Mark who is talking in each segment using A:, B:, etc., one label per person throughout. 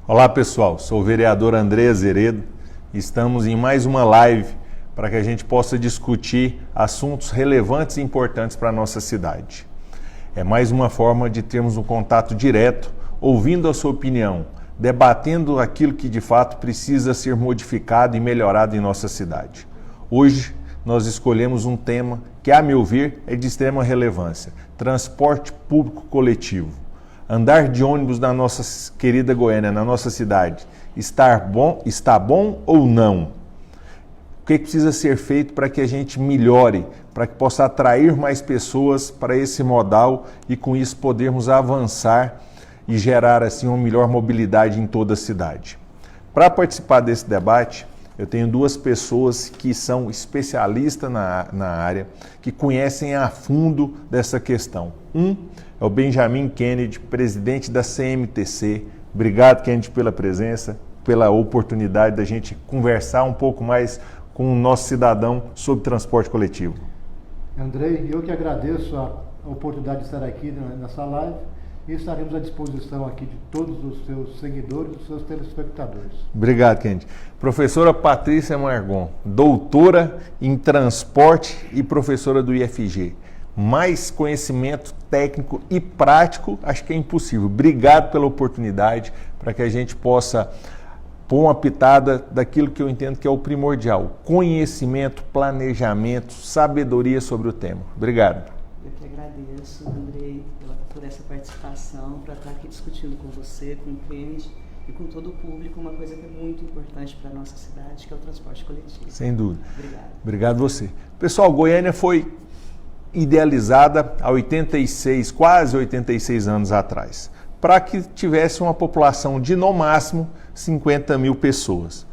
A: Olá pessoal, sou o vereador André Azeredo. Estamos em mais uma live para que a gente possa discutir assuntos relevantes e importantes para a nossa cidade. É mais uma forma de termos um contato direto, ouvindo a sua opinião, debatendo aquilo que de fato precisa ser modificado e melhorado em nossa cidade. Hoje nós escolhemos um tema que, a meu ver, é de extrema relevância: transporte público coletivo. Andar de ônibus na nossa querida Goiânia, na nossa cidade, está bom ou não? O que precisa ser feito para que a gente melhore, para que possa atrair mais pessoas para esse modal e com isso podermos avançar e gerar assim uma melhor mobilidade em toda a cidade? Para participar desse debate, eu tenho duas pessoas que são especialistas na área, que conhecem a fundo dessa questão. Um é o Benjamin Kennedy, presidente da CMTC. Obrigado, Kennedy, pela presença, pela oportunidade da gente conversar um pouco mais com o nosso cidadão sobre transporte coletivo.
B: Andrei, eu que agradeço a oportunidade de estar aqui nessa live e estaremos à disposição aqui de todos os seus seguidores, dos seus telespectadores.
A: Obrigado, Kennedy. Professora Patrícia Margon, doutora em transporte e professora do IFG. Mais conhecimento técnico e prático, acho que é impossível. Obrigado pela oportunidade para que a gente possa pôr uma pitada daquilo que eu entendo que é o primordial: conhecimento, planejamento, sabedoria sobre o tema. Obrigado.
C: Eu que agradeço, Andrei, por essa participação, para estar aqui discutindo com você, com o Kennedy e com todo o público, uma coisa que é muito importante para a nossa cidade, que é o transporte coletivo.
A: Sem dúvida.
C: Obrigado.
A: Obrigado você. Pessoal, Goiânia foi idealizada há 86, quase 86 anos atrás, para que tivesse uma população de, no máximo, 50 mil pessoas.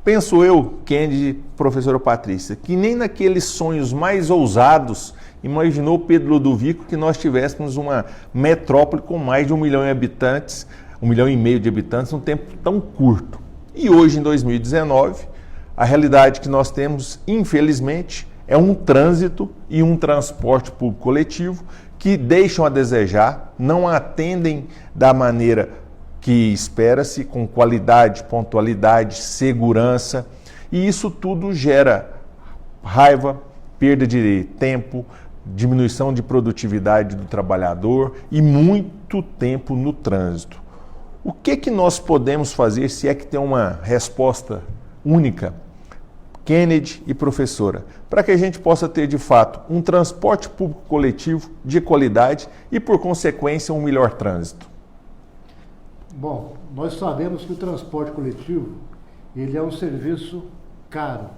A: Penso eu, Kennedy, professora Patrícia, que nem naqueles sonhos mais ousados imaginou Pedro Ludovico que nós tivéssemos uma metrópole com mais de 1 milhão de habitantes, 1,5 milhão de habitantes, num tempo tão curto. E hoje, em 2019, a realidade que nós temos, infelizmente, é um trânsito e um transporte público coletivo que deixam a desejar, não atendem da maneira que espera-se, com qualidade, pontualidade, segurança, e isso tudo gera raiva, perda de tempo, diminuição de produtividade do trabalhador e muito tempo no trânsito. O que nós podemos fazer, se é que tem uma resposta única, Kennedy e professora, para que a gente possa ter de fato um transporte público coletivo de qualidade e, por consequência, um melhor trânsito?
B: Bom, nós sabemos que o transporte coletivo ele é um serviço caro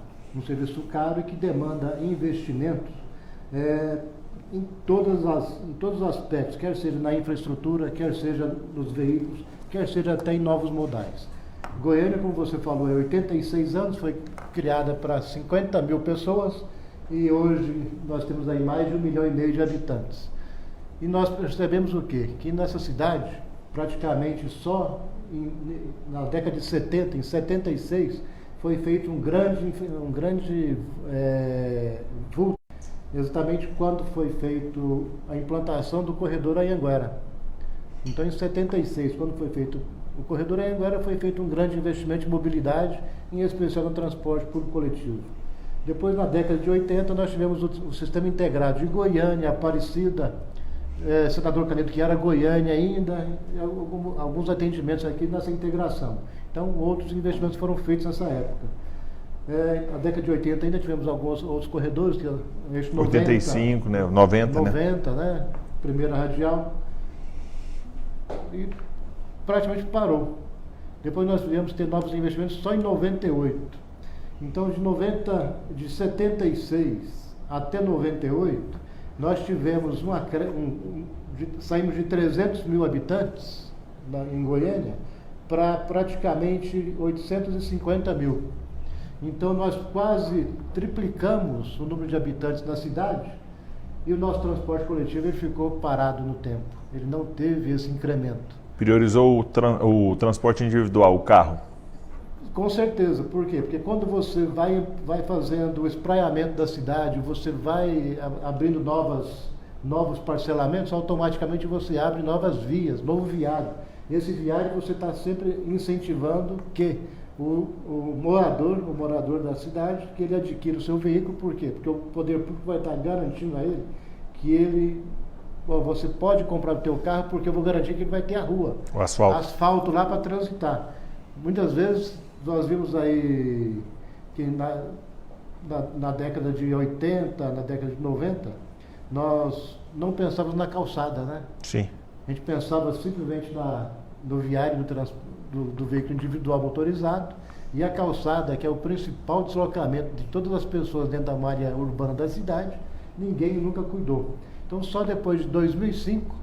B: e que demanda investimentos em todos os aspectos, quer seja na infraestrutura, quer seja nos veículos, quer seja até em novos modais. Goiânia, como você falou, é 86 anos, foi criada para 50 mil pessoas e hoje nós temos aí mais de 1,5 milhão de habitantes. E nós percebemos o quê? Que nessa cidade, praticamente só na década de 70, em 76, foi feito um grande vulto, exatamente quando foi feito a implantação do corredor Anhanguera. Então, em 76, quando foi feito o corredor Anhanguera, foi feito um grande investimento em mobilidade, em especial no transporte público coletivo. Depois, na década de 80, nós tivemos o sistema integrado de Goiânia, Aparecida, Senador Canedo, que era Goiânia ainda, alguns atendimentos aqui nessa integração. Então, outros investimentos foram feitos nessa época. Na década de 80 ainda tivemos alguns outros corredores, que eixo 90,
A: 85, né? 90,
B: né? Primeira radial. E praticamente parou. Depois nós viemos ter novos investimentos só em 98. Então, de 76 até 98, nós tivemos saímos de 300 mil habitantes em Goiânia para praticamente 850 mil. Então, nós quase triplicamos o número de habitantes na cidade e o nosso transporte coletivo ele ficou parado no tempo. Ele não teve esse incremento.
A: Priorizou o transporte individual, o carro?
B: Com certeza. Por quê? Porque quando você vai fazendo o espraiamento da cidade, você vai abrindo novos parcelamentos, automaticamente você abre novas vias, novo viário. Esse viário você está sempre incentivando que o morador da cidade, que ele adquira o seu veículo. Por quê? Porque o poder público vai estar garantindo a ele que ele... Você pode comprar o teu carro porque eu vou garantir que ele vai ter a rua.
A: O asfalto.
B: Asfalto lá para transitar. Muitas vezes nós vimos aí que na década de 80, na década de 90, nós não pensávamos na calçada, né?
A: Sim.
B: A gente pensava simplesmente no viário do veículo individual motorizado, e a calçada, que é o principal deslocamento de todas as pessoas dentro da área urbana da cidade, ninguém nunca cuidou. Então, só depois de 2005...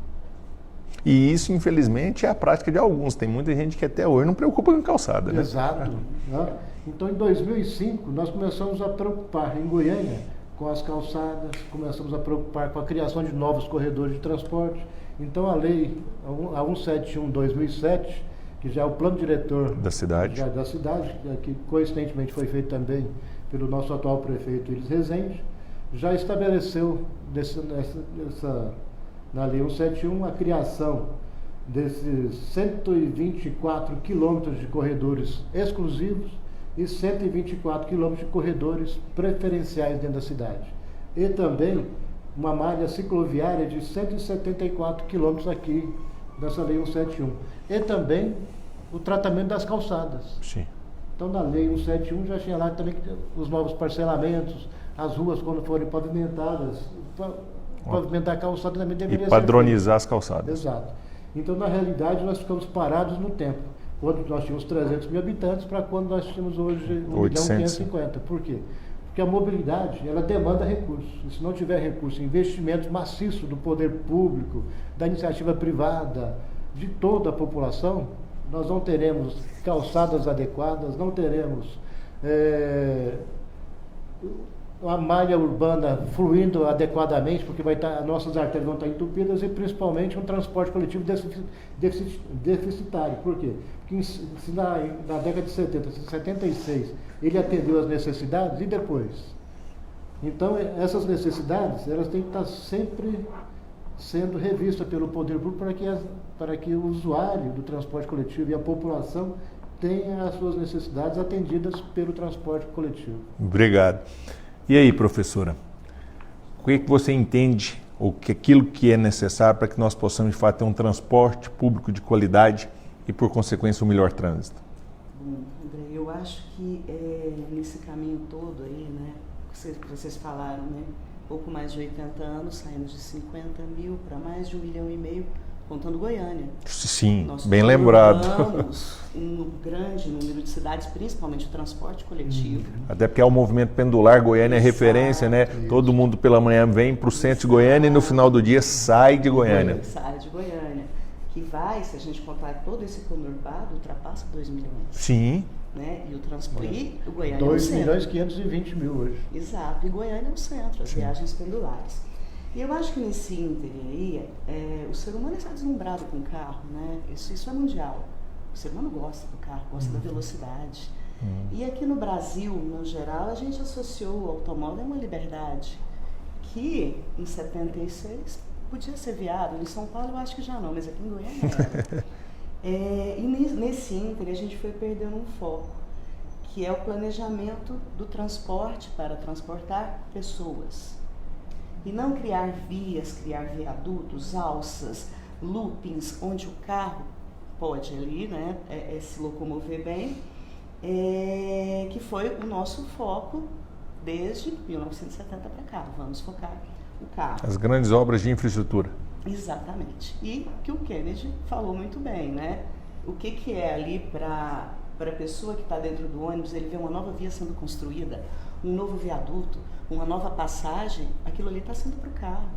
A: E isso, infelizmente, é a prática de alguns. Tem muita gente que até hoje não preocupa com calçada, né?
B: Exato. Né? Então, em 2005, nós começamos a preocupar em Goiânia com as calçadas, começamos a preocupar com a criação de novos corredores de transporte. Então, a lei, a 171/2007, que já é o plano diretor
A: da cidade,
B: que coincidentemente foi feito também pelo nosso atual prefeito Iris Rezende, já estabeleceu na Lei 171 a criação desses 124 quilômetros de corredores exclusivos e 124 quilômetros de corredores preferenciais dentro da cidade. E também uma malha cicloviária de 174 quilômetros aqui nessa Lei 171. E também o tratamento das calçadas.
A: Sim.
B: Então, na Lei 171 já tinha lá também os novos parcelamentos, as ruas quando forem pavimentadas, pavimentar a calçada também deveria ser
A: padronizar as calçadas.
B: Exato. Então, na realidade, nós ficamos parados no tempo. Quando nós tínhamos 300 mil habitantes, para quando nós tínhamos hoje 1.550.000. Por quê? Porque a mobilidade, ela demanda recursos. E se não tiver recursos, investimentos maciços do poder público, da iniciativa privada, de toda a população, nós não teremos calçadas adequadas, não teremos a malha urbana fluindo adequadamente, porque nossas artérias vão estar entupidas, e principalmente um transporte coletivo deficitário. Por quê? Porque se na década de 70, 76, ele atendeu às necessidades, e depois? Então, essas necessidades, elas têm que estar sempre sendo revistas pelo poder público para que o usuário do transporte coletivo e a população tenha as suas necessidades atendidas pelo transporte coletivo.
A: Obrigado. E aí, professora, o que você entende, ou aquilo que é necessário para que nós possamos, de fato, ter um transporte público de qualidade e, por consequência, um melhor trânsito?
C: Bom, André, eu acho que nesse caminho todo aí, né, que vocês falaram, né, pouco mais de 80 anos, saímos de 50 mil para mais de 1,5 milhão, contando Goiânia.
A: Sim,
C: nós
A: bem lembrado.
C: Nós um grande número de cidades, principalmente o transporte coletivo.
A: Até porque é o movimento pendular, Goiânia é referência, né?
B: Isso.
A: Todo mundo pela manhã vem para o centro de Goiânia e no final do dia sai de Goiânia.
C: Sai de Goiânia. Que vai, se a gente contar todo esse conurbado, ultrapassa 2 milhões.
A: Sim.
C: Né? E o transporte, o Goiânia é o centro.
B: 2.520.000 hoje.
C: Exato, e Goiânia é o centro, as viagens pendulares. E eu acho que nesse ínterim aí, o ser humano está deslumbrado com o carro, né? Isso é mundial. O ser humano gosta do carro, gosta da velocidade. E aqui no Brasil, no geral, a gente associou o automóvel a uma liberdade que, em 76, podia ser viável. Em São Paulo eu acho que já não, mas aqui em Goiânia era. E nesse ínterim a gente foi perdendo um foco, que é o planejamento do transporte para transportar pessoas. E não criar vias, criar viadutos, alças, loopings, onde o carro pode ali, né, se locomover bem, que foi o nosso foco desde 1970 para cá. Vamos focar o carro.
A: As grandes obras de infraestrutura.
C: Exatamente. E que o Kennedy falou muito bem, né? O que é ali para a pessoa que está dentro do ônibus, ele vê uma nova via sendo construída, um novo viaduto, uma nova passagem, aquilo ali está sendo para o carro.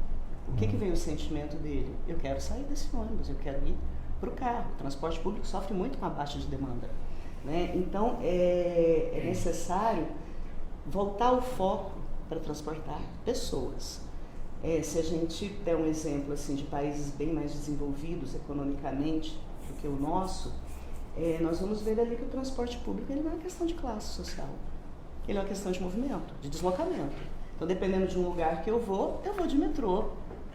C: O que vem o sentimento dele? Eu quero sair desse ônibus, eu quero ir para o carro. O transporte público sofre muito com a baixa de demanda, né? Então, é necessário voltar o foco para transportar pessoas. Se a gente der um exemplo assim, de países bem mais desenvolvidos economicamente do que o nosso, nós vamos ver ali que o transporte público ele não é uma questão de classe social. Ele é uma questão de movimento, de deslocamento. Então, dependendo de um lugar que eu vou de metrô.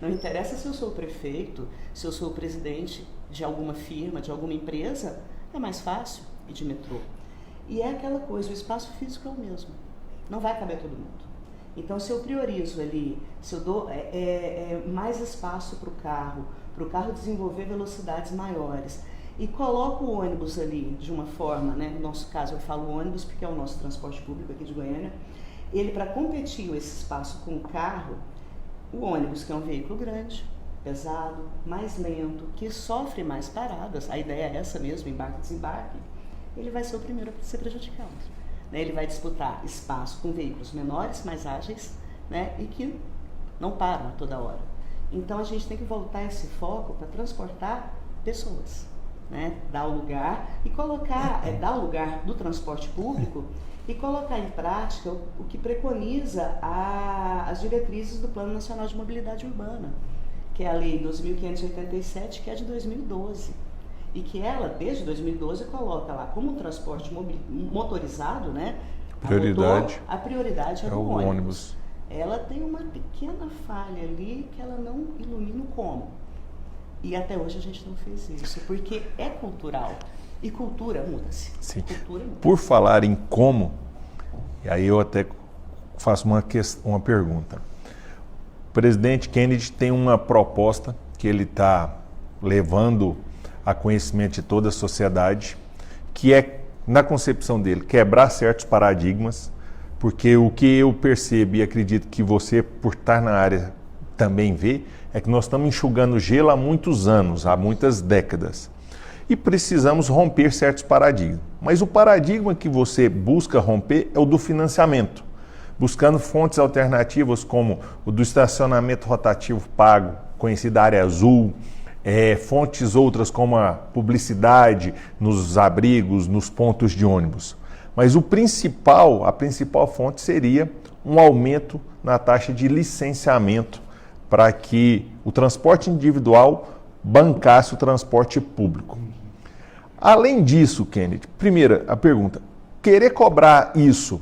C: Não interessa se eu sou o prefeito, se eu sou o presidente de alguma firma, de alguma empresa, é mais fácil ir de metrô. E é aquela coisa, o espaço físico é o mesmo, não vai caber todo mundo. Então, se eu priorizo ali, se eu dou mais espaço para o carro desenvolver velocidades maiores, e coloco o ônibus ali de uma forma, né? No nosso caso eu falo ônibus porque é o nosso transporte público aqui de Goiânia, ele para competir esse espaço com o carro, o ônibus, que é um veículo grande, pesado, mais lento, que sofre mais paradas, a ideia é essa mesmo, embarque e desembarque, ele vai ser o primeiro a ser prejudicado. Né? Ele vai disputar espaço com veículos menores, mais ágeis, né? E que não param a toda hora. Então a gente tem que voltar esse foco para transportar pessoas. Né, dar o lugar e colocar, dar o lugar do transporte público e colocar em prática o que preconiza as diretrizes do Plano Nacional de Mobilidade Urbana, que é a Lei 2.587, que é de 2012. E que ela, desde 2012, coloca lá como transporte motorizado, né, a prioridade é do ônibus. Ela tem uma pequena falha ali que ela não ilumina o como. E até hoje a gente não fez isso, porque é cultural. E cultura muda-se.
A: Sim.
C: Cultura muda-se.
A: Por falar em como, e aí eu até faço uma pergunta. O presidente Kennedy tem uma proposta que ele está levando a conhecimento de toda a sociedade, que é, na concepção dele, quebrar certos paradigmas, porque o que eu percebo e acredito que você, por estar na área, também vê, é que nós estamos enxugando gelo há muitos anos, há muitas décadas. E precisamos romper certos paradigmas. Mas o paradigma que você busca romper é o do financiamento, buscando fontes alternativas como o do estacionamento rotativo pago, conhecida área azul, fontes outras como a publicidade nos abrigos, nos pontos de ônibus. Mas a principal fonte seria um aumento na taxa de licenciamento para que o transporte individual bancasse o transporte público. Além disso, Kennedy, primeira a pergunta, querer cobrar isso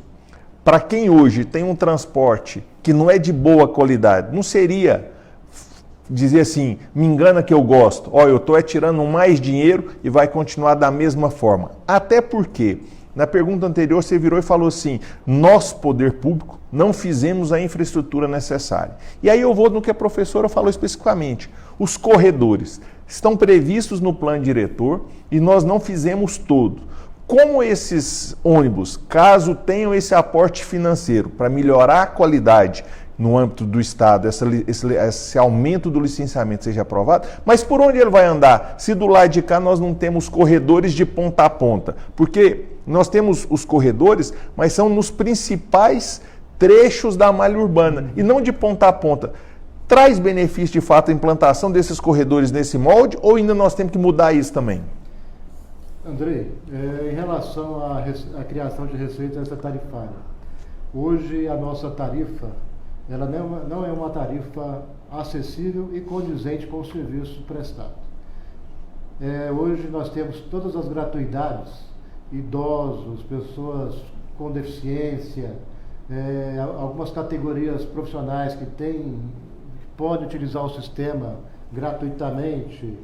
A: para quem hoje tem um transporte que não é de boa qualidade, não seria dizer assim, me engana que eu gosto, eu estou tirando mais dinheiro e vai continuar da mesma forma. Até porque, na pergunta anterior, você virou e falou assim, nós, poder público, não fizemos a infraestrutura necessária. E aí eu vou no que a professora falou especificamente. Os corredores estão previstos no plano diretor e nós não fizemos todo. Como esses ônibus, caso tenham esse aporte financeiro para melhorar a qualidade no âmbito do Estado, esse aumento do licenciamento seja aprovado, mas por onde ele vai andar? Se do lado de cá nós não temos corredores de ponta a ponta, porque nós temos os corredores, mas são nos principais trechos da malha urbana e não de ponta a ponta. Traz benefício de fato a implantação desses corredores nesse molde ou ainda nós temos que mudar isso também?
B: Andrei, em relação à criação de receita extratarifária, hoje a nossa tarifa ela não é uma tarifa acessível e condizente com o serviço prestado. Hoje nós temos todas as gratuidades, idosos, pessoas com deficiência, algumas categorias profissionais que podem utilizar o sistema gratuitamente,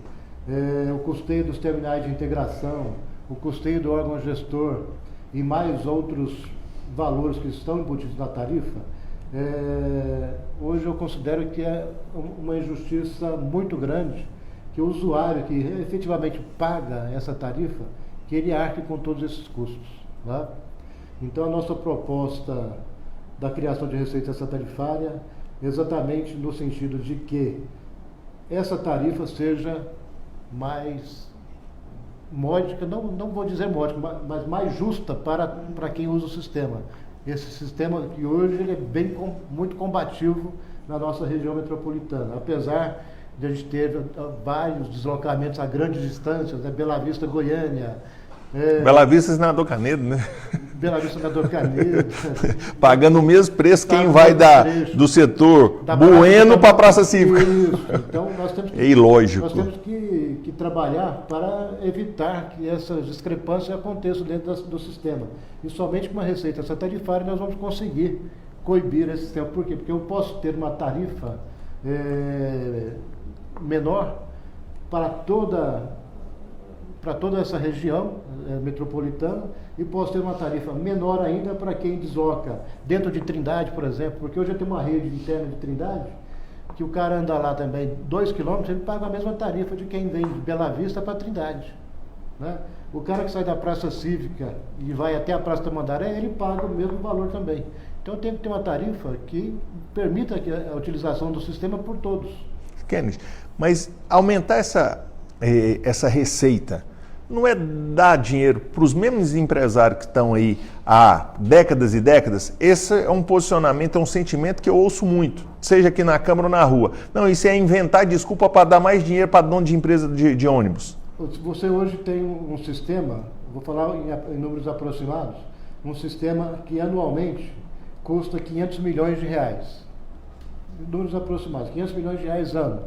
B: o custeio dos terminais de integração, o custeio do órgão gestor e mais outros valores que estão embutidos na tarifa, hoje eu considero que é uma injustiça muito grande que o usuário que efetivamente paga essa tarifa, que ele arque com todos esses custos. Tá? Então a nossa proposta da criação de receita extratarifária exatamente no sentido de que essa tarifa seja mais módica, não vou dizer módica, mas mais justa para quem usa o sistema. Esse sistema que hoje ele é muito combativo na nossa região metropolitana, apesar de a gente ter vários deslocamentos a grandes distâncias, Bela Vista, Goiânia.
A: Bela Vista, Senador Canedo, né?
B: Bela Vista, Senador Canedo.
A: Pagando o mesmo preço quem vai do setor Bueno para a Praça Cívica.
B: Isso. Então nós temos que,
A: ilógico.
B: Nós temos que trabalhar para evitar que essas discrepâncias aconteçam dentro do sistema. E somente com uma receita tarifária nós vamos conseguir coibir esse sistema. Por quê? Porque eu posso ter uma tarifa menor para toda para toda essa região metropolitana e posso ter uma tarifa menor ainda para quem desloca dentro de Trindade, por exemplo, porque hoje eu tenho uma rede interna de Trindade, que o cara anda lá também 2 quilômetros, ele paga a mesma tarifa de quem vem de Bela Vista para Trindade, né? O cara que sai da Praça Cívica e vai até a Praça Tamandaré, ele paga o mesmo valor também. Então tem que ter uma tarifa que permita a utilização do sistema por todos.
A: Kennedy, mas aumentar essa receita não é dar dinheiro para os mesmos empresários que estão aí há décadas e décadas? Esse é um posicionamento, é um sentimento que eu ouço muito, seja aqui na Câmara ou na rua. Não, isso é inventar desculpa para dar mais dinheiro para dono de empresa de ônibus.
B: Você hoje tem um sistema, vou falar em números aproximados, um sistema que anualmente custa 500 milhões de reais. Números aproximados, 500 milhões de reais ano.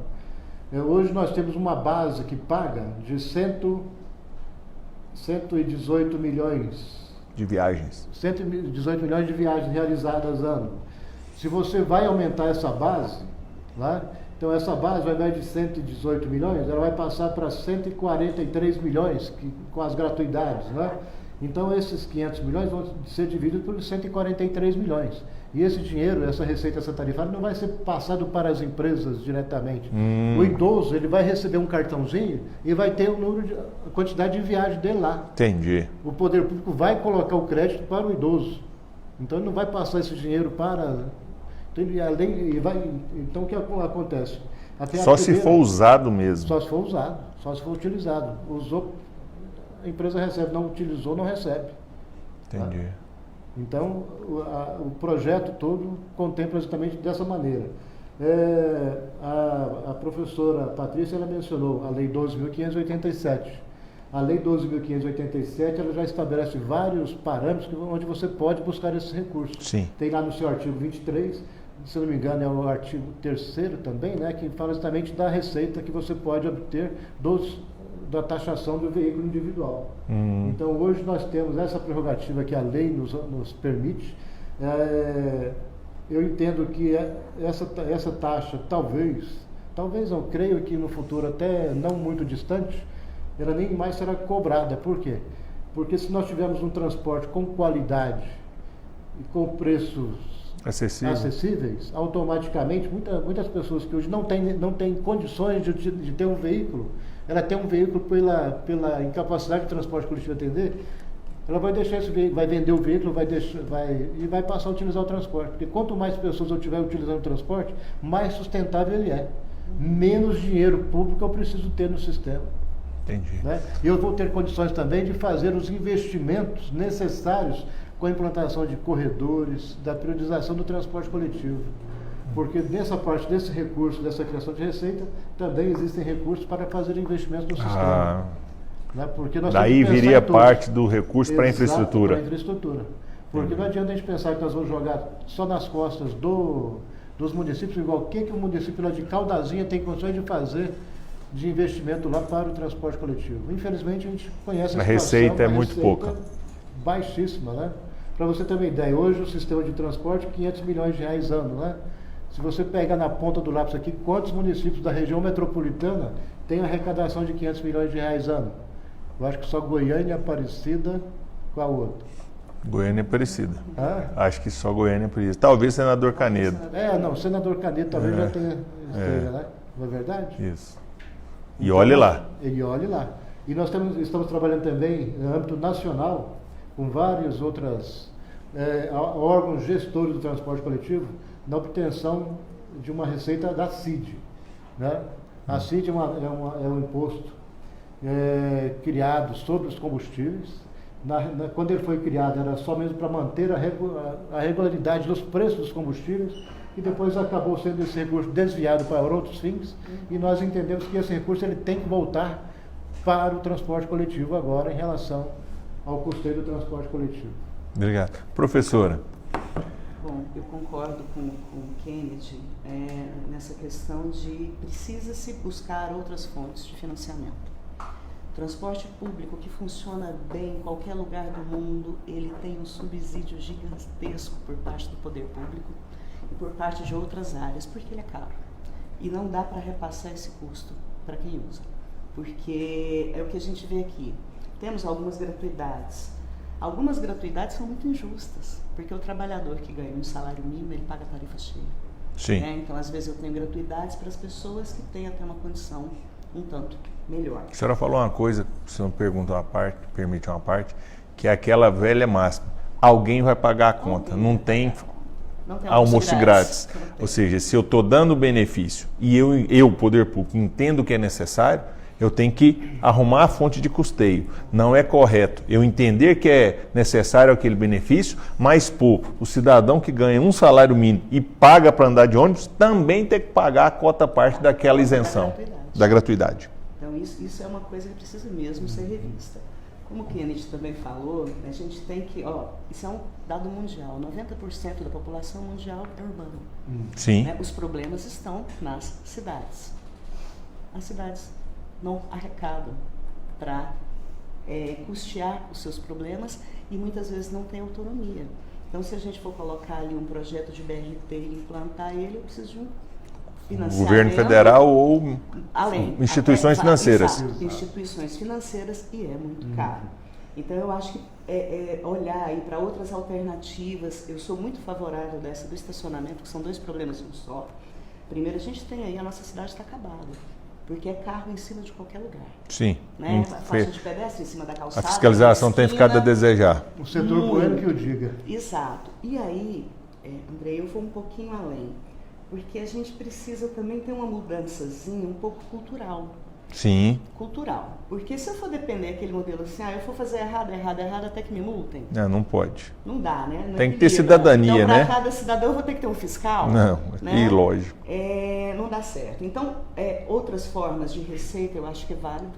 B: Hoje nós temos uma base que paga de 118 milhões
A: de viagens.
B: 118 milhões de viagens realizadas ano. Se você vai aumentar essa base, né? Então essa base, ao invés de 118 milhões, ela vai passar para 143 milhões com as gratuidades, né? Então esses 500 milhões vão ser divididos por 143 milhões. E esse dinheiro, essa receita, essa tarifária, não vai ser passado para as empresas diretamente. O idoso, ele vai receber um cartãozinho e vai ter a quantidade de viagem dele lá.
A: Entendi.
B: O poder público vai colocar o crédito para o idoso. Então ele não vai passar esse dinheiro para... Então o que acontece?
A: Só se for usado mesmo.
B: Só se for usado, só se for utilizado. Usou, a empresa recebe, não utilizou, não recebe.
A: Entendi.
B: Tá? Então o projeto todo contempla exatamente dessa maneira. A professora Patrícia, ela mencionou a Lei 12.587. A Lei 12.587, ela já estabelece vários parâmetros onde você pode buscar esses recursos.
A: Sim.
B: Tem lá no seu artigo 23, se não me engano é o artigo 3º também, né, que fala exatamente da receita que você pode obter da taxação do veículo individual. Então hoje nós temos essa prerrogativa que a lei nos permite. Eu entendo que essa taxa talvez não, creio que no futuro até não muito distante, ela nem mais será cobrada. Por quê? Porque se nós tivermos um transporte com qualidade e com preços acessíveis, automaticamente muitas pessoas que hoje não têm condições de ter um veículo, ela tem um veículo pela incapacidade de transporte coletivo atender, ela vai deixar esse veículo, vai vender o veículo, e vai passar a utilizar o transporte. Porque quanto mais pessoas eu estiver utilizando o transporte, mais sustentável ele é. Menos dinheiro público eu preciso ter no sistema.
A: Entendi.
B: Né? E eu vou ter condições também de fazer os investimentos necessários com a implantação de corredores, da priorização do transporte coletivo. Porque nessa parte desse recurso, dessa criação de receita, também existem recursos para fazer investimentos no sistema. Né? Porque nós
A: daí viria parte do recurso para a infraestrutura.
B: Para a infraestrutura. Porque não adianta a gente pensar que nós vamos jogar só nas costas dos municípios, igual o que o município lá de Caldazinha tem condições de fazer de investimento lá para o transporte coletivo. Infelizmente a gente conhece a
A: receita é muito pouca.
B: Baixíssima, né? Para você ter uma ideia, hoje o sistema de transporte 500 milhões de reais ano, né? Se você pegar na ponta do lápis aqui, quantos municípios da região metropolitana têm arrecadação de 500 milhões de reais ano? Eu acho que só Goiânia, Aparecida, qual outra?
A: Goiânia e Aparecida. Acho que só Goiânia e Aparecida. Talvez Senador Canedo.
B: Senador Canedo talvez já tenha, né? Não é verdade?
A: Isso. E olhe lá.
B: E olhe lá. E nós estamos trabalhando também no âmbito nacional, com vários outros órgãos gestores do transporte coletivo, na obtenção de uma receita da CID. Né? A CID é um imposto criado sobre os combustíveis. Quando ele foi criado, era só mesmo para manter a regularidade dos preços dos combustíveis, e depois acabou sendo esse recurso desviado para outros fins, e nós entendemos que esse recurso ele tem que voltar para o transporte coletivo agora, em relação ao custeio do transporte coletivo.
A: Obrigado. Professora.
C: Bom, eu concordo com o Kennedy nessa questão de precisa-se buscar outras fontes de financiamento. O transporte público que funciona bem em qualquer lugar do mundo, ele tem um subsídio gigantesco por parte do poder público e por parte de outras áreas, porque ele é caro. E não dá para repassar esse custo para quem usa. porque é o que a gente vê aqui. Temos algumas gratuidades. Algumas gratuidades são muito injustas, porque o trabalhador que ganha um salário mínimo, ele paga tarifa cheia.
A: Sim.
C: Né? Então, às vezes, eu tenho gratuidades para as pessoas que têm até uma condição um tanto melhor.
A: A senhora falou uma coisa, se não pergunta uma parte, permite uma parte, que é aquela velha máxima. Alguém vai pagar a conta, não tem almoço grátis. Ou seja, se eu estou dando benefício e eu, poder público, entendo que é necessário, eu tenho que arrumar a fonte de custeio. Não é correto eu entender que é necessário aquele benefício, mas o cidadão que ganha um salário mínimo e paga para andar de ônibus também tem que pagar a cota parte daquela isenção, da gratuidade.
C: Então isso é uma coisa que precisa mesmo ser revista. Como o Kennedy também falou, a gente tem que, isso é um dado mundial, 90% da população mundial é urbana.
A: Sim.
C: Né? Os problemas estão nas cidades. As cidades não arrecadam para custear os seus problemas e muitas vezes não têm autonomia. Então, se a gente for colocar ali um projeto de BRT e implantar ele, eu preciso de um financiamento.
A: Governo federal ou instituições
C: até,
A: financeiras.
C: Exato, instituições financeiras, e é muito caro. Então, eu acho que olhar aí para outras alternativas. Eu sou muito favorável dessa do estacionamento, que são dois problemas em um só. Primeiro, a gente tem aí, a nossa cidade está acabada, porque é carro em cima de qualquer lugar.
A: Sim.
C: Né? Faixa de pedestre em cima da calçada.
A: A fiscalização tem ficado a desejar.
B: O setor goiano que eu diga.
C: Exato. E aí, André, eu vou um pouquinho além, porque a gente precisa também ter uma mudançazinha um pouco cultural.
A: Sim.
C: Cultural. Porque se eu for depender daquele modelo assim, eu for fazer errado, até que me multem.
A: Não pode.
C: Não dá, né? Não
A: tem que ter cidadania,
C: então,
A: né?
C: Para cada cidadão eu vou ter que ter um fiscal?
A: Não,
C: né?
A: E lógico.
C: Não dá certo. Então, outras formas de receita eu acho que é válido.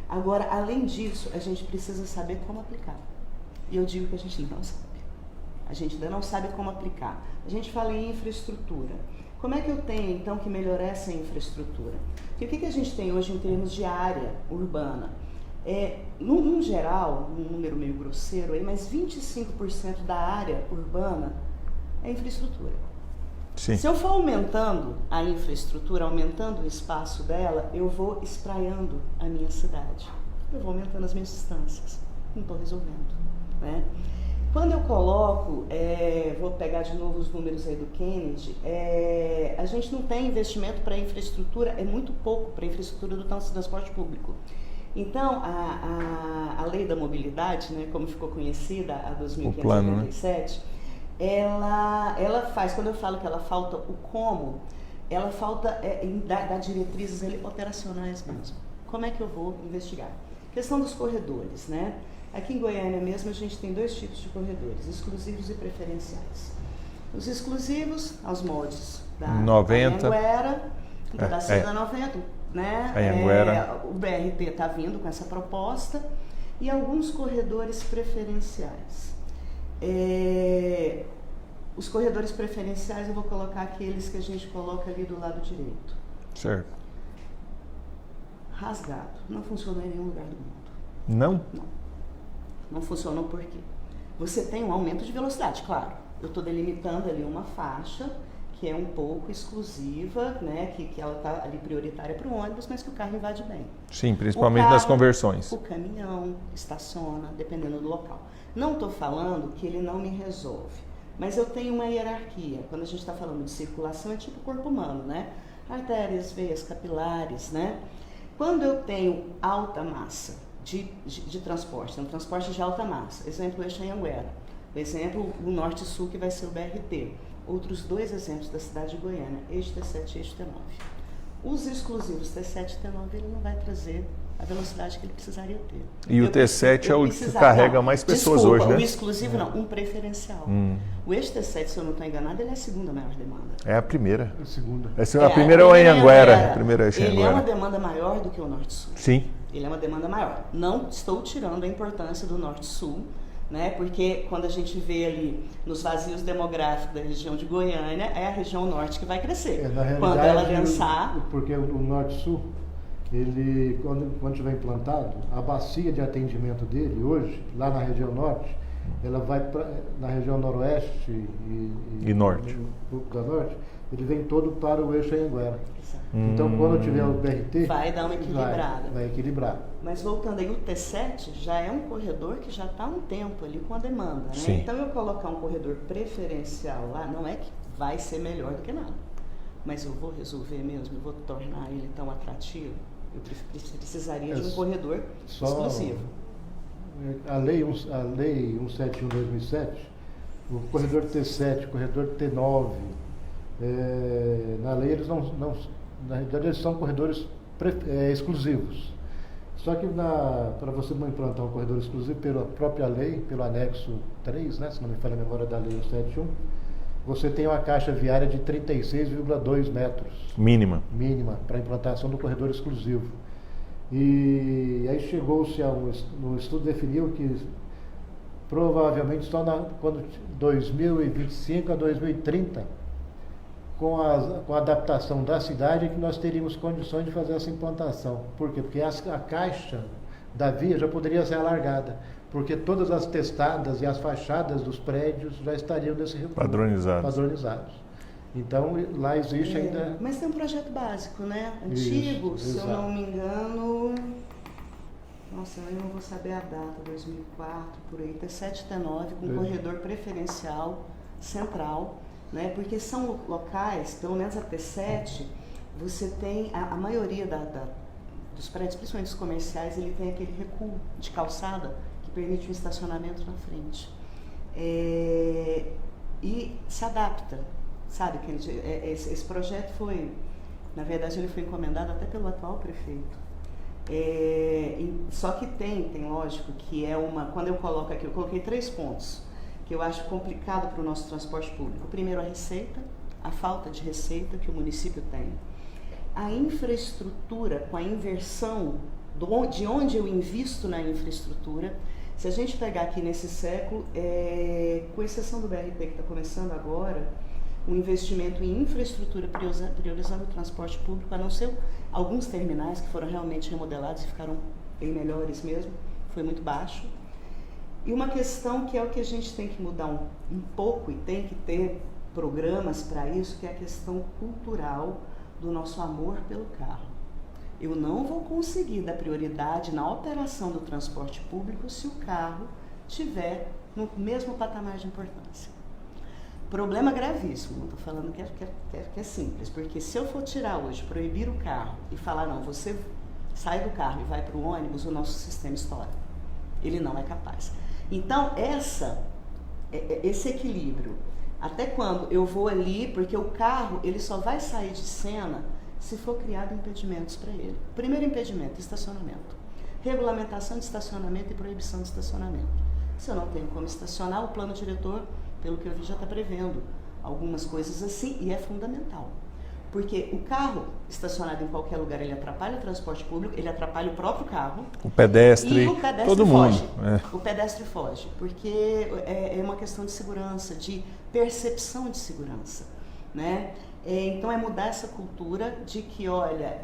C: Agora, além disso, a gente precisa saber como aplicar. E eu digo que a gente não sabe. A gente ainda não sabe como aplicar. A gente fala em infraestrutura. Como é que eu tenho, então, que melhorar essa infraestrutura? Porque o que a gente tem hoje em termos de área urbana? Num geral, um número meio grosseiro, mas 25% da área urbana é infraestrutura.
A: Sim.
C: Se eu for aumentando a infraestrutura, aumentando o espaço dela, eu vou espraiando a minha cidade. Eu vou aumentando as minhas distâncias. Não estou resolvendo, né? Quando eu coloco, vou pegar de novo os números aí do Kennedy, a gente não tem investimento para infraestrutura, é muito pouco para a infraestrutura do transporte público. Então, a lei da mobilidade, né, como ficou conhecida, a 2597, ela faz, quando eu falo que ela falta o como, ela falta dar diretrizes operacionais mesmo. Como é que eu vou investigar? Questão dos corredores, né? Aqui em Goiânia mesmo a gente tem dois tipos de corredores, exclusivos e preferenciais. Os exclusivos, aos moldes da Anhanguera, da Seda 90, né? O BRT está vindo com essa proposta, e alguns corredores preferenciais. Os corredores preferenciais eu vou colocar aqueles que a gente coloca ali do lado direito.
A: Certo.
C: Rasgado. Não funcionou em nenhum lugar do mundo.
A: Não?
C: Não. Não funcionou por quê? Você tem um aumento de velocidade, claro. Eu estou delimitando ali uma faixa que é um pouco exclusiva, né? Que ela está ali prioritária para o ônibus, mas que o carro invade bem.
A: Sim, principalmente nas conversões.
C: O caminhão estaciona, dependendo do local. Não estou falando que ele não me resolve, mas eu tenho uma hierarquia. Quando a gente está falando de circulação, é tipo o corpo humano, né? Artérias, veias, capilares, né? Quando eu tenho alta massa de transporte, um transporte de alta massa, exemplo, eixo Anhanguera, exemplo, o Norte-Sul, que vai ser o BRT, outros dois exemplos da cidade de Goiânia, eixo T7 e eixo T9. Os exclusivos T7 e T9, ele não vai trazer a velocidade que ele precisaria ter.
A: E o T7 é o que carrega mais pessoas hoje, né?
C: O exclusivo não, um preferencial. O eixo T7, se eu não estou enganado, ele é a segunda maior demanda.
A: É a primeira.
B: A segunda.
A: A primeira é o Anhanguera. Ele
C: é uma demanda maior do que o Norte-Sul.
A: Sim.
C: Ele é uma demanda maior. Não estou tirando a importância do Norte-Sul, né? Porque quando a gente vê ali nos vazios demográficos da região de Goiânia, é a região norte que vai crescer.
B: Na realidade,
C: quando ela densar...
B: Porque o Norte-Sul, ele, quando estiver implantado, a bacia de atendimento dele hoje, lá na região norte, ela vai na região noroeste
A: E norte.
B: Da norte, ele vem todo para o eixo Anhanguera.
C: Exato.
B: Então, quando tiver o BRT...
C: Vai dar uma equilibrada.
B: Vai equilibrar.
C: Mas voltando aí, o T7 já é um corredor que já está há um tempo ali com a demanda, né?
A: Sim.
C: Então, eu colocar um corredor preferencial lá, não é que vai ser melhor do que nada. Mas eu vou resolver mesmo, eu vou tornar ele tão atrativo. Eu precisaria de um corredor exclusivo.
B: A lei 171/2007, o corredor T7, o corredor T9, na lei eles não na realidade eles são corredores exclusivos. Só que para você implantar um corredor exclusivo pela própria lei, pelo anexo 3, né, se não me falha a memória da lei 171, você tem uma caixa viária de 36,2 metros.
A: Mínima
B: para a implantação do corredor exclusivo. E aí chegou-se no estudo definiu que provavelmente só quando 2025 a 2030, com a adaptação da cidade, é que nós teríamos condições de fazer essa implantação. Por quê? Porque a caixa da via já poderia ser alargada, porque todas as testadas e as fachadas dos prédios já estariam nesse recurso. Padronizados. Então, lá existe ainda...
C: Mas tem um projeto básico, né? Antigo,
B: Isso,
C: se eu não me engano... Nossa, eu não vou saber a data, 2004, por aí. T7, T9, com corredor preferencial central, né? Porque são locais, pelo menos a T7, você tem... A maioria dos prédios, principalmente os comerciais, ele tem aquele recuo de calçada que permite um estacionamento na frente. E se adapta. Sabe, que esse projeto foi, na verdade, ele foi encomendado até pelo atual prefeito. Só que tem lógico, que quando eu coloco aqui, eu coloquei 3 pontos, que eu acho complicado para o nosso transporte público. Primeiro, a receita, a falta de receita que o município tem. A infraestrutura, com a inversão, de onde eu invisto na infraestrutura. Se a gente pegar aqui nesse século, com exceção do BRT que está começando agora, o investimento em infraestrutura priorizando o transporte público, a não ser alguns terminais que foram realmente remodelados e ficaram bem melhores mesmo, foi muito baixo. E uma questão que é o que a gente tem que mudar um pouco e tem que ter programas para isso, que é a questão cultural do nosso amor pelo carro. Eu não vou conseguir dar prioridade na operação do transporte público se o carro estiver no mesmo patamar de importância. Problema gravíssimo, não estou falando que é simples, porque se eu for tirar hoje, proibir o carro e falar, não, você sai do carro e vai para o ônibus, o nosso sistema estoura. Ele não é capaz. Então, esse equilíbrio, até quando eu vou ali, porque o carro, ele só vai sair de cena se for criado impedimentos para ele. Primeiro impedimento, estacionamento. Regulamentação de estacionamento e proibição de estacionamento. Se eu não tenho como estacionar, o plano diretor, pelo que eu vi, já está prevendo algumas coisas assim, e é fundamental. Porque o carro estacionado em qualquer lugar, ele atrapalha o transporte público, ele atrapalha o próprio carro.
A: O pedestre, todo mundo.
C: O pedestre foge, porque é uma questão de segurança, de percepção de segurança, né? Então, mudar essa cultura de que, olha,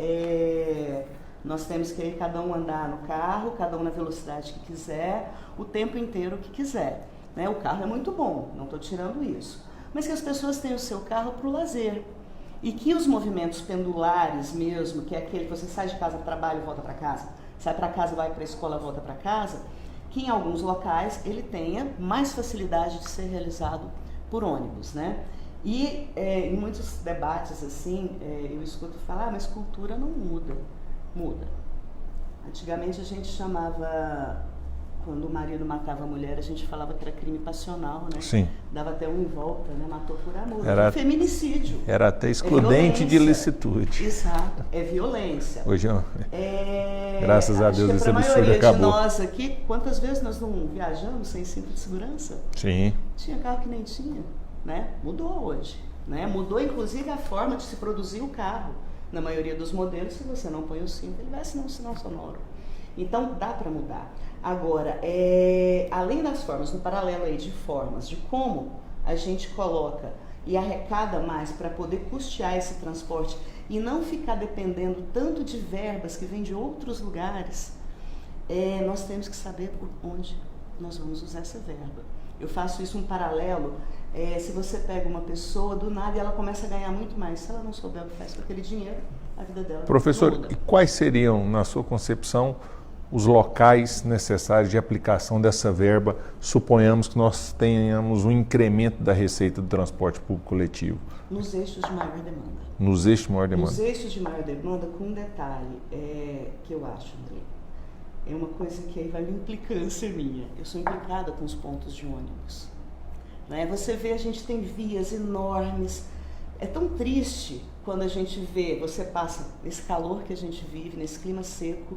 C: nós temos que cada um andar no carro, cada um na velocidade que quiser, o tempo inteiro que quiser. Né? O carro é muito bom, não estou tirando isso. Mas que as pessoas tenham o seu carro para o lazer. E que os movimentos pendulares mesmo, que é aquele que você sai de casa para o trabalho e volta para casa, sai para casa, vai para a escola, volta para casa, que em alguns locais ele tenha mais facilidade de ser realizado por ônibus, né? E em muitos debates assim, eu escuto falar, mas cultura não muda. Muda. Antigamente a gente chamava, quando o marido matava a mulher, a gente falava que era crime passional, né?
A: Sim.
C: Dava até um em volta, né? Matou por amor.
A: Era
C: feminicídio.
A: Era até excludente de licitude.
C: Exato. É violência.
A: Hoje, graças a Deus, esse absurdo acabou.
C: A maioria de nós aqui, quantas vezes nós não viajamos sem cinto de segurança?
A: Sim.
C: Tinha carro que nem tinha, né? Mudou hoje, né? Mudou inclusive a forma de se produzir o carro. Na maioria dos modelos, se você não põe o cinto, ele vai assinar um sinal sonoro. Então, dá para mudar. Agora, além das formas, no paralelo aí de formas, de como a gente coloca e arrecada mais para poder custear esse transporte e não ficar dependendo tanto de verbas que vêm de outros lugares, nós temos que saber por onde nós vamos usar essa verba. Eu faço isso um paralelo, se você pega uma pessoa do nada e ela começa a ganhar muito mais, se ela não souber o que faz com aquele dinheiro, a vida dela
A: Professor,
C: muda.
A: e quais seriam, na sua concepção, os locais necessários de aplicação dessa verba? Suponhamos que nós tenhamos um incremento da receita do transporte público coletivo.
C: Nos eixos de maior demanda.
A: Nos eixos de maior demanda.
C: Nos eixos de maior demanda, com um detalhe que eu acho, André, é uma coisa que aí vai uma implicância minha. Eu sou implicada com os pontos de ônibus. Né? Você vê, a gente tem vias enormes. É tão triste quando a gente vê, você passa nesse calor que a gente vive, nesse clima seco,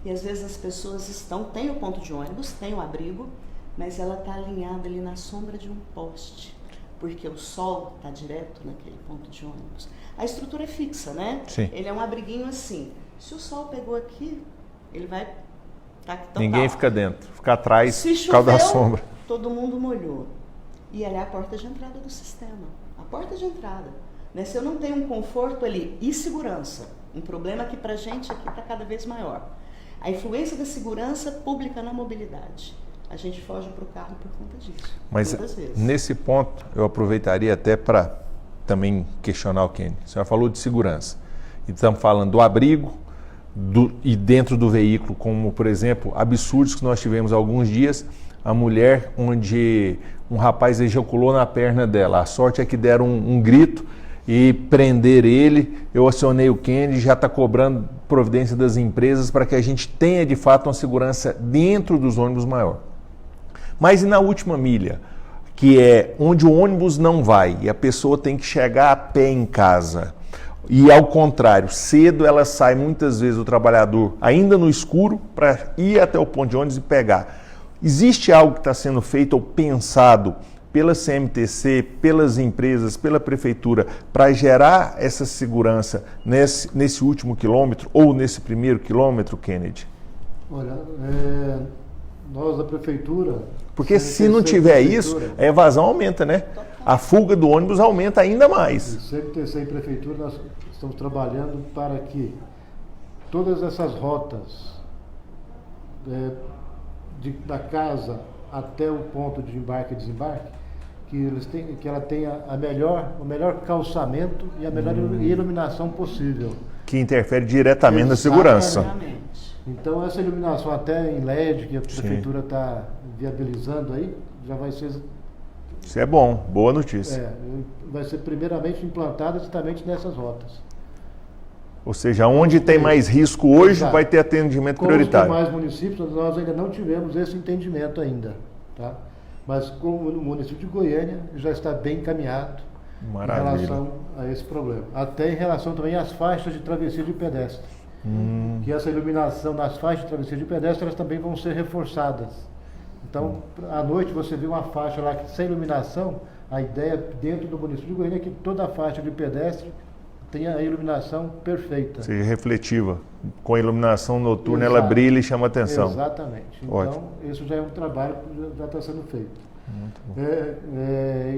C: e às vezes as pessoas tem o ponto de ônibus, tem o abrigo, mas ela está alinhada ali na sombra de um poste, porque o sol está direto naquele ponto de ônibus. A estrutura é fixa, né?
A: Sim.
C: Ele é um abriguinho assim. Se o sol pegou aqui, ele vai estar aqui. Então,
A: Ninguém fica dentro, fica atrás
C: se
A: por causa da
C: choveu,
A: sombra.
C: todo mundo molhou. E ela é a porta de entrada do sistema. A porta de entrada. Né? Se eu não tenho um conforto ali e segurança, um problema que pra gente aqui está cada vez maior. A influência da segurança pública na mobilidade. A gente foge para o carro por conta disso.
A: Mas
C: muitas vezes.
A: nesse ponto eu aproveitaria até para também questionar o Kenny. A senhora falou de segurança. E estamos falando do abrigo e dentro do veículo, como por exemplo, absurdos que nós tivemos há alguns dias, a mulher onde um rapaz ejaculou na perna dela. A sorte é que deram um grito e prender ele. Eu acionei o Kenny, já está cobrando providência das empresas para que a gente tenha de fato uma segurança dentro dos ônibus maior. Mas e na última milha, que é onde o ônibus não vai e a pessoa tem que chegar a pé em casa? E ao contrário, cedo ela sai muitas vezes o trabalhador ainda no escuro para ir até o ponto de ônibus e pegar. Existe algo que está sendo feito ou pensado pela CMTC, pelas empresas, pela prefeitura, para gerar essa segurança nesse último quilômetro ou nesse primeiro quilômetro, Kennedy?
B: Olha, nós da prefeitura...
A: Porque se não tiver isso, a evasão aumenta, né? A fuga do ônibus aumenta ainda mais.
B: CMTC e prefeitura, nós estamos trabalhando para que todas essas rotas da casa até o ponto de embarque e desembarque, que ela tenha o melhor calçamento e a melhor iluminação possível.
A: Que interfere diretamente na segurança.
B: Então essa iluminação até em LED, que a prefeitura está viabilizando aí, já vai ser...
A: Isso é bom, boa notícia.
B: Vai ser primeiramente implantada justamente nessas rotas.
A: Ou seja, onde tem mais risco hoje,
B: Exato.
A: Vai ter atendimento
B: Com
A: prioritário.
B: os demais municípios, nós ainda não tivemos esse entendimento ainda, tá? Mas como o município de Goiânia já está bem encaminhado
A: Maravilha.
B: em relação a esse problema. Até em relação também às faixas de travessia de pedestre. Que essa iluminação nas faixas de travessia de pedestre, elas também vão ser reforçadas. Então, à noite você vê uma faixa lá sem iluminação, a ideia dentro do município de Goiânia é que toda a faixa de pedestre tenha a iluminação perfeita.
A: Seja refletiva. Com a iluminação noturna,
B: Exato.
A: ela brilha e chama atenção.
B: Exatamente. Então,
A: Ótimo.
B: isso já é um trabalho que já está sendo feito.
A: Muito bom.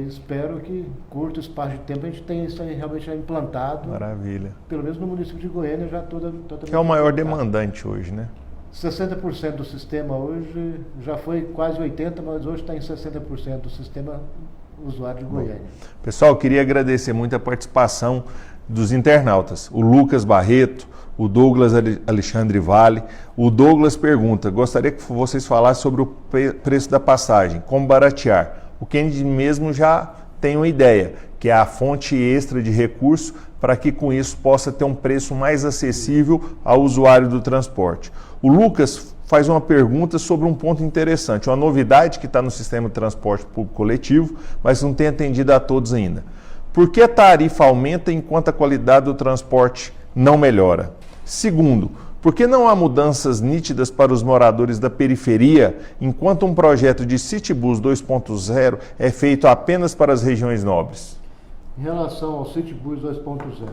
B: Espero que, curto espaço de tempo, a gente tenha isso aí realmente já implantado.
A: Maravilha.
B: Pelo menos no município de Goiânia já totalmente.
A: Que é o maior
B: implantado.
A: demandante hoje, né?
B: 60% do sistema hoje, já foi quase 80%, mas hoje está em 60% do sistema usuário de Goiânia.
A: Pessoal, queria agradecer muito a participação dos internautas. O Lucas Barreto, o Douglas Alexandre Vale. O Douglas pergunta, gostaria que vocês falassem sobre o preço da passagem, como baratear. O Kennedy mesmo já tem uma ideia, que é a fonte extra de recurso para que com isso possa ter um preço mais acessível ao usuário do transporte. O Lucas faz uma pergunta sobre um ponto interessante, uma novidade que está no sistema de transporte público coletivo, mas não tem atendido a todos ainda. Por que a tarifa aumenta enquanto a qualidade do transporte não melhora? Segundo, por que não há mudanças nítidas para os moradores da periferia, enquanto um projeto de Citybus 2.0 é feito apenas para as regiões nobres?
B: Em relação ao Citybus 2.0,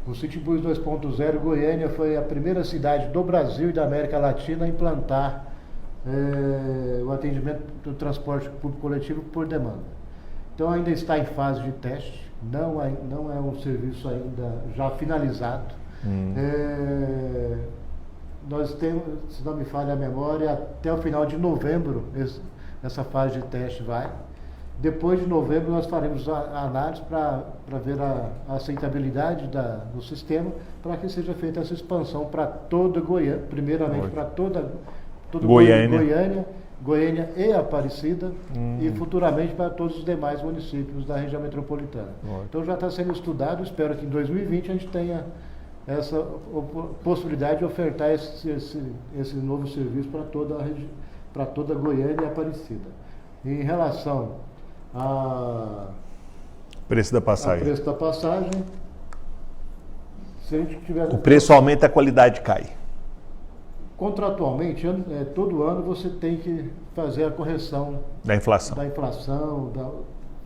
B: o Citybus 2.0, Goiânia foi a primeira cidade do Brasil e da América Latina a implantar o atendimento do transporte público coletivo por demanda. Então ainda está em fase de teste, não é um serviço ainda já finalizado. Nós temos, se não me falha a memória, até o final de novembro essa fase de teste vai. Depois de novembro nós faremos a análise para ver a aceitabilidade do sistema, para que seja feita essa expansão para toda Goiânia, primeiramente para toda Goiânia e Aparecida, e futuramente para todos os demais municípios da região metropolitana. Então já está sendo estudado, espero que em 2020 a gente tenha essa possibilidade de ofertar esse novo serviço para toda Goiânia e Aparecida. Em relação
A: preço da passagem.
B: preço da passagem, se a gente tiver...
A: O preço aumenta, a qualidade cai.
B: Contratualmente, todo ano você tem que fazer a correção
A: Da inflação,
B: da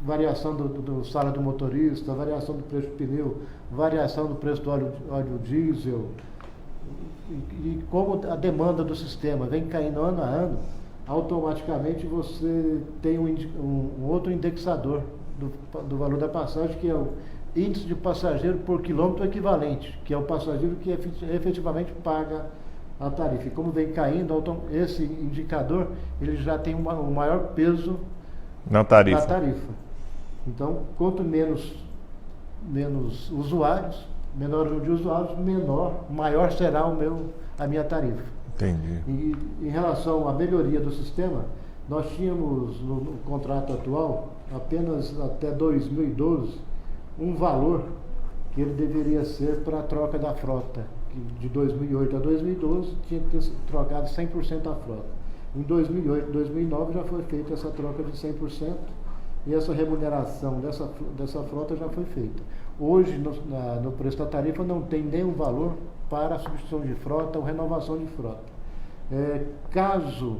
B: variação do salário do motorista, variação do preço do pneu, variação do preço do óleo diesel. E como a demanda do sistema vem caindo ano a ano, automaticamente você tem um outro indexador do valor da passagem, que é o índice de passageiro por quilômetro equivalente, que é o passageiro que efetivamente paga a tarifa. E como vem caindo, esse indicador ele já tem um maior peso
A: na tarifa.
B: Então, quanto menos usuários, menor o número de usuários, maior será a minha tarifa.
A: Entendi.
B: E em relação à melhoria do sistema, nós tínhamos no contrato atual, apenas até 2012, um valor que ele deveria ser para a troca da frota. De 2008 a 2012 tinha que ter trocado 100% a frota. Em 2008 e 2009 já foi feita essa troca de 100% e essa remuneração dessa frota já foi feita. Hoje, no preço da tarifa, não tem nenhum valor para a substituição de frota ou renovação de frota. Caso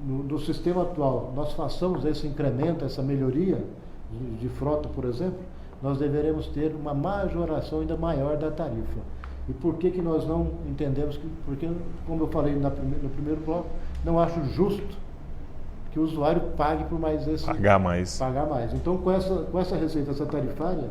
B: no sistema atual nós façamos esse incremento, essa melhoria de frota, por exemplo, nós deveremos ter uma majoração ainda maior da tarifa. E por que nós não entendemos porque, como eu falei no primeiro bloco, não acho justo que o usuário pague por pagar mais. Então, com essa receita, essa tarifária,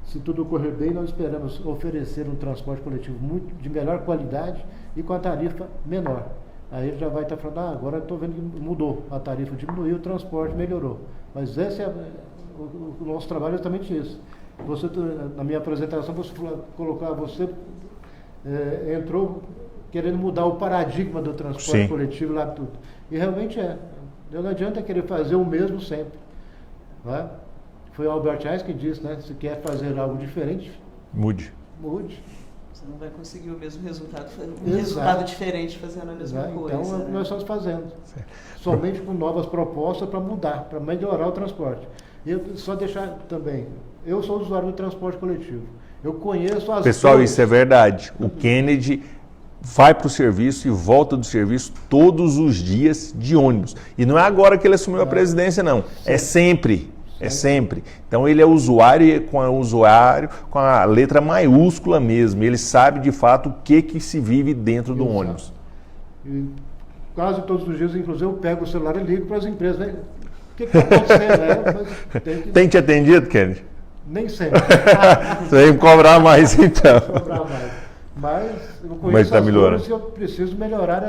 B: se tudo correr bem, nós esperamos oferecer um transporte coletivo de melhor qualidade e com a tarifa menor. Aí ele já vai estar falando, agora eu estou vendo que mudou, a tarifa diminuiu, o transporte melhorou. Mas esse é o nosso trabalho, é exatamente isso. Na minha apresentação, você entrou querendo mudar o paradigma do transporte coletivo lá tudo. E realmente não adianta querer fazer o mesmo sempre. Não é? Foi o Albert Einstein que disse, né? Se quer fazer algo diferente,
A: mude.
C: Você não vai conseguir o mesmo resultado, resultado diferente fazendo a mesma coisa.
B: Então, nós estamos fazendo. Somente com novas propostas para mudar, para melhorar o transporte. E eu só deixar também, eu sou usuário do transporte coletivo. Eu conheço as
A: Pessoal,
B: dores.
A: isso é verdade. O Kennedy vai para o serviço e volta do serviço todos os dias de ônibus. E não é agora que ele assumiu a presidência, não. É sempre. É sempre. Então ele é usuário com a letra maiúscula mesmo. Ele sabe de fato o que se vive dentro do ônibus.
B: E quase todos os dias, inclusive, eu pego o celular e ligo para as empresas. Né? O que está acontecendo?
A: Tem te atendido, Kennedy?
B: Nem sempre.
A: Você vai me cobrar mais então.
B: Cobrar mais. Mas eu conheço as dores e eu preciso melhorar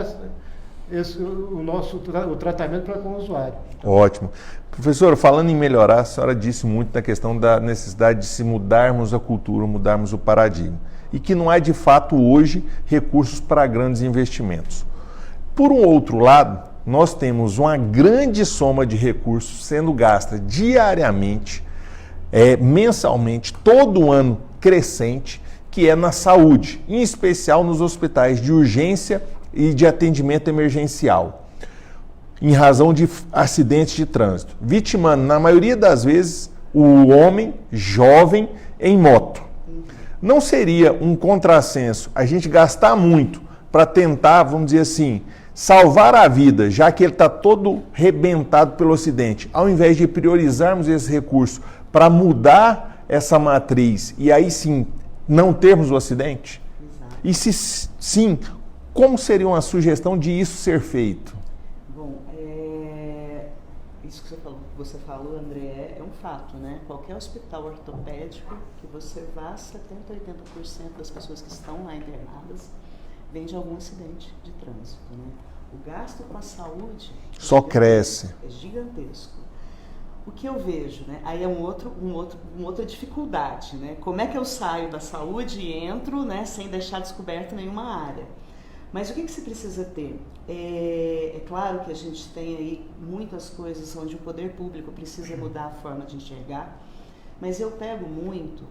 B: o tratamento para com o usuário.
A: Ótimo. Professor, falando em melhorar, a senhora disse muito da questão da necessidade de se mudarmos a cultura, mudarmos o paradigma. E que não há, de fato, hoje, recursos para grandes investimentos. Por um outro lado, nós temos uma grande soma de recursos sendo gasta diariamente, mensalmente, todo ano crescente, que é na saúde, em especial nos hospitais de urgência e de atendimento emergencial, em razão de acidentes de trânsito, vitimando, na maioria das vezes, o homem jovem em moto. Não seria um contrassenso a gente gastar muito para tentar, vamos dizer assim, salvar a vida, já que ele está todo rebentado pelo acidente, ao invés de priorizarmos esse recurso para mudar essa matriz e aí sim não termos o acidente?
C: Exato.
A: E se sim, como seria uma sugestão de isso ser feito?
C: Bom, isso que você falou, André, é um fato, né? Qualquer hospital ortopédico que você vá, 70% a 80% das pessoas que estão lá internadas vêm de algum acidente de trânsito, né? O gasto com a saúde
A: só cresce.
C: É gigantesco. O que eu vejo, né? Aí é uma outra dificuldade, né? Como é que eu saio da saúde e entro, né, sem deixar descoberta nenhuma área? Mas o que se precisa ter? É claro que a gente tem aí muitas coisas onde o poder público precisa mudar a forma de enxergar, mas eu pego muito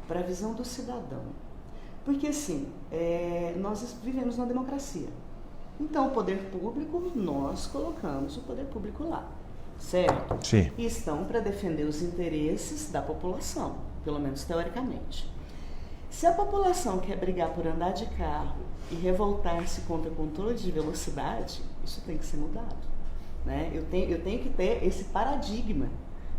C: para a visão do cidadão. Porque, assim, nós vivemos numa democracia. Então, o poder público, nós colocamos o poder público lá, certo?
A: Sim.
C: E estão para defender os interesses da população, pelo menos teoricamente. Se a população quer brigar por andar de carro e revoltar-se contra o controle de velocidade, isso tem que ser mudado, né? Eu tenho que ter esse paradigma,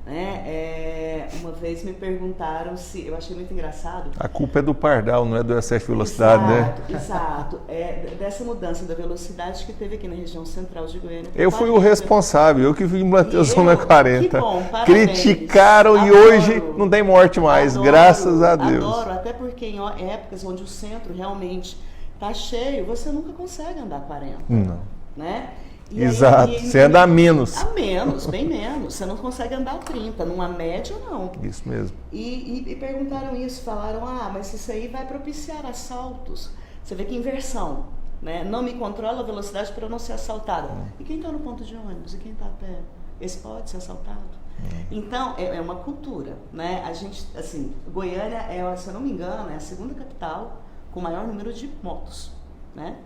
C: né? Uma vez me perguntaram se... Eu achei muito engraçado.
A: A culpa é do pardal, não é do excesso de velocidade,
C: exato,
A: né?
C: Exato. Dessa mudança da velocidade que teve aqui na região central de Goiânia.
A: Eu fui o responsável, eu que implantei o Zona 40.
C: Que bom, parabéns.
A: Criticaram e hoje não tem morte mais, graças a Deus.
C: Adoro, até porque em épocas onde o centro realmente está cheio, você nunca consegue andar 40.
A: Não.
C: Né?
A: Exato, você anda a menos.
C: A menos, bem menos. Você não consegue andar a 30, numa média não.
A: Isso mesmo.
C: E perguntaram isso, falaram, mas isso aí vai propiciar assaltos. Você vê que inversão, né? Não me controla a velocidade para eu não ser assaltada. E quem está no ponto de ônibus? E quem está a pé? Esse pode ser assaltado? Então, é uma cultura, né? A gente, assim, Goiânia se eu não me engano, é a segunda capital com o maior número de motos, né?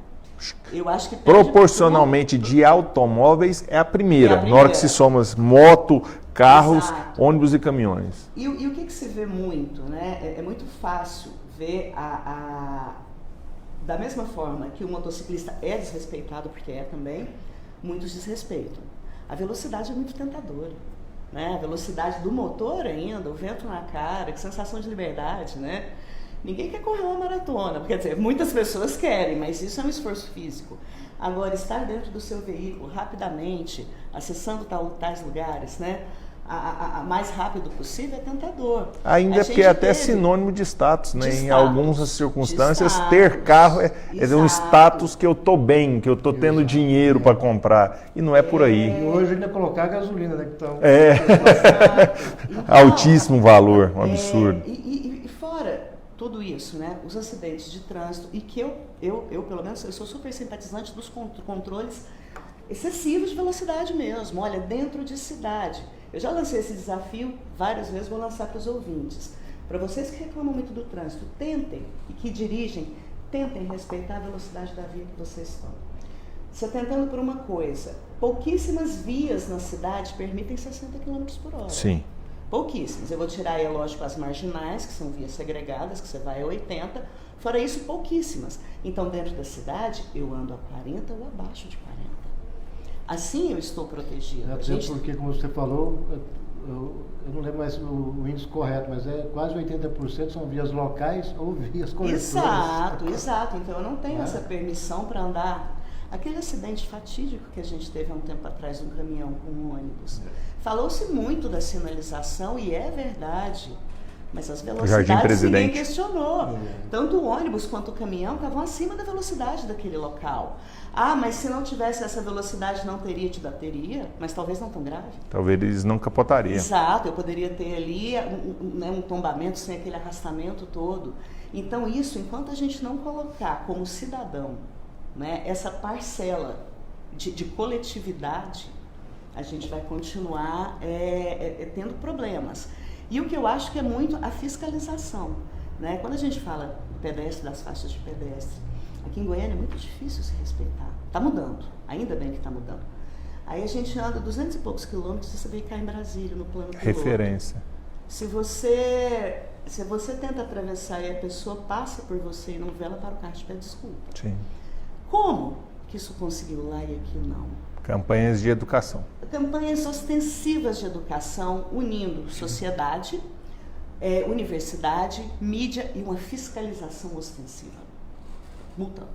C: Eu acho que
A: proporcionalmente de automóveis é a primeira, na hora que se soma moto, carros, exato, ônibus e caminhões.
C: E o que se vê muito, né? É muito fácil ver da mesma forma que o motociclista é desrespeitado, porque é também, muitos desrespeitam. A velocidade é muito tentadora, né? A velocidade do motor ainda, o vento na cara, que sensação de liberdade, né? Ninguém quer correr uma maratona, quer dizer, muitas pessoas querem, mas isso é um esforço físico. Agora, estar dentro do seu veículo rapidamente, acessando tais lugares, né, mais rápido possível, é tentador.
A: Ainda porque é até sinônimo de status, né? Em algumas circunstâncias, ter carro é um status que eu estou bem, que eu estou tendo dinheiro para comprar. E não é por aí.
B: E hoje ainda colocar gasolina, né? Então,
C: então,
A: altíssimo valor, um absurdo.
C: E fora tudo isso, né? Os acidentes de trânsito, e que eu pelo menos, eu sou super simpatizante dos controles excessivos de velocidade mesmo. Olha, dentro de cidade. Eu já lancei esse desafio várias vezes, vou lançar para os ouvintes. Para vocês que reclamam muito do trânsito, tentem, e que dirigem, tentem respeitar a velocidade da via que vocês estão. Você tentando por uma coisa, pouquíssimas vias na cidade permitem 60 km por hora.
A: Sim.
C: Pouquíssimas. Eu vou tirar aí, lógico, as marginais, que são vias segregadas, que você vai a 80. Fora isso, pouquíssimas. Então, dentro da cidade, eu ando a 40 ou abaixo de 40. Assim eu estou protegido.
B: Até porque, como você falou, eu não lembro mais o índice correto, mas quase 80% são vias locais ou vias coletoras.
C: Exato. Então, eu não tenho essa permissão para andar. Aquele acidente fatídico que a gente teve há um tempo atrás, um caminhão com um ônibus. Falou-se muito da sinalização, e é verdade, mas as velocidades ninguém questionou. Tanto o ônibus quanto o caminhão estavam acima da velocidade daquele local. Mas se não tivesse essa velocidade não teria teria, mas talvez não tão grave.
A: Talvez eles não capotariam.
C: Exato, eu poderia ter ali um tombamento sem aquele arrastamento todo. Então isso, enquanto a gente não colocar como cidadão, né, essa parcela de coletividade, a gente vai continuar tendo problemas. E o que eu acho que é muito a fiscalização, né? Quando a gente fala do pedestre, das faixas de pedestre, aqui em Goiânia é muito difícil se respeitar. Está mudando, ainda bem que está mudando. Aí a gente anda 200 e poucos quilômetros e você vem cá em Brasília, no plano piloto.
A: Referência.
C: Se você tenta atravessar e a pessoa passa por você e não vê, ela para o carro e pede desculpa.
A: Sim.
C: Como que isso conseguiu lá e aqui não?
A: Campanhas de educação.
C: Campanhas ostensivas de educação, unindo sociedade, universidade, mídia e uma fiscalização ostensiva. Multando.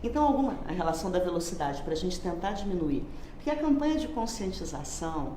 C: Então, a relação da velocidade, para a gente tentar diminuir. Porque a campanha de conscientização,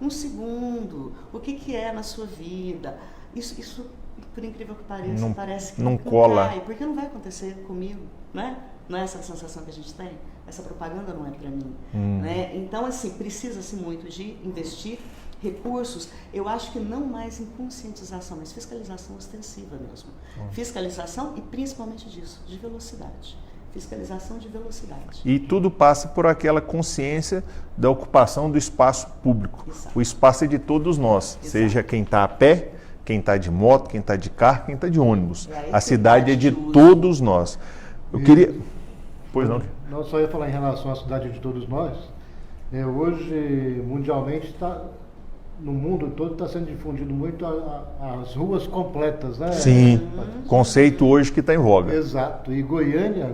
C: 1 segundo, o que é na sua vida, isso por incrível que pareça, parece que
A: não cola.
C: Porque não vai acontecer comigo, né? Não é essa a sensação que a gente tem? Essa propaganda não é para mim. Né? Então, assim, precisa-se muito de investir recursos, eu acho que não mais em conscientização, mas fiscalização ostensiva mesmo. Fiscalização e principalmente disso, de velocidade. Fiscalização de velocidade.
A: E tudo passa por aquela consciência da ocupação do espaço público.
C: Exato.
A: O espaço é de todos nós,
C: Exato.
A: seja quem está a pé, quem está de moto, quem está de carro, quem está de ônibus. A cidade é de todos nós. Eu queria... Pois não?
B: Não, só ia falar em relação à cidade de todos nós. Hoje, mundialmente, no mundo todo está sendo difundido muito as ruas completas, né?
A: Sim, conceito hoje que está em voga.
B: Exato. E Goiânia,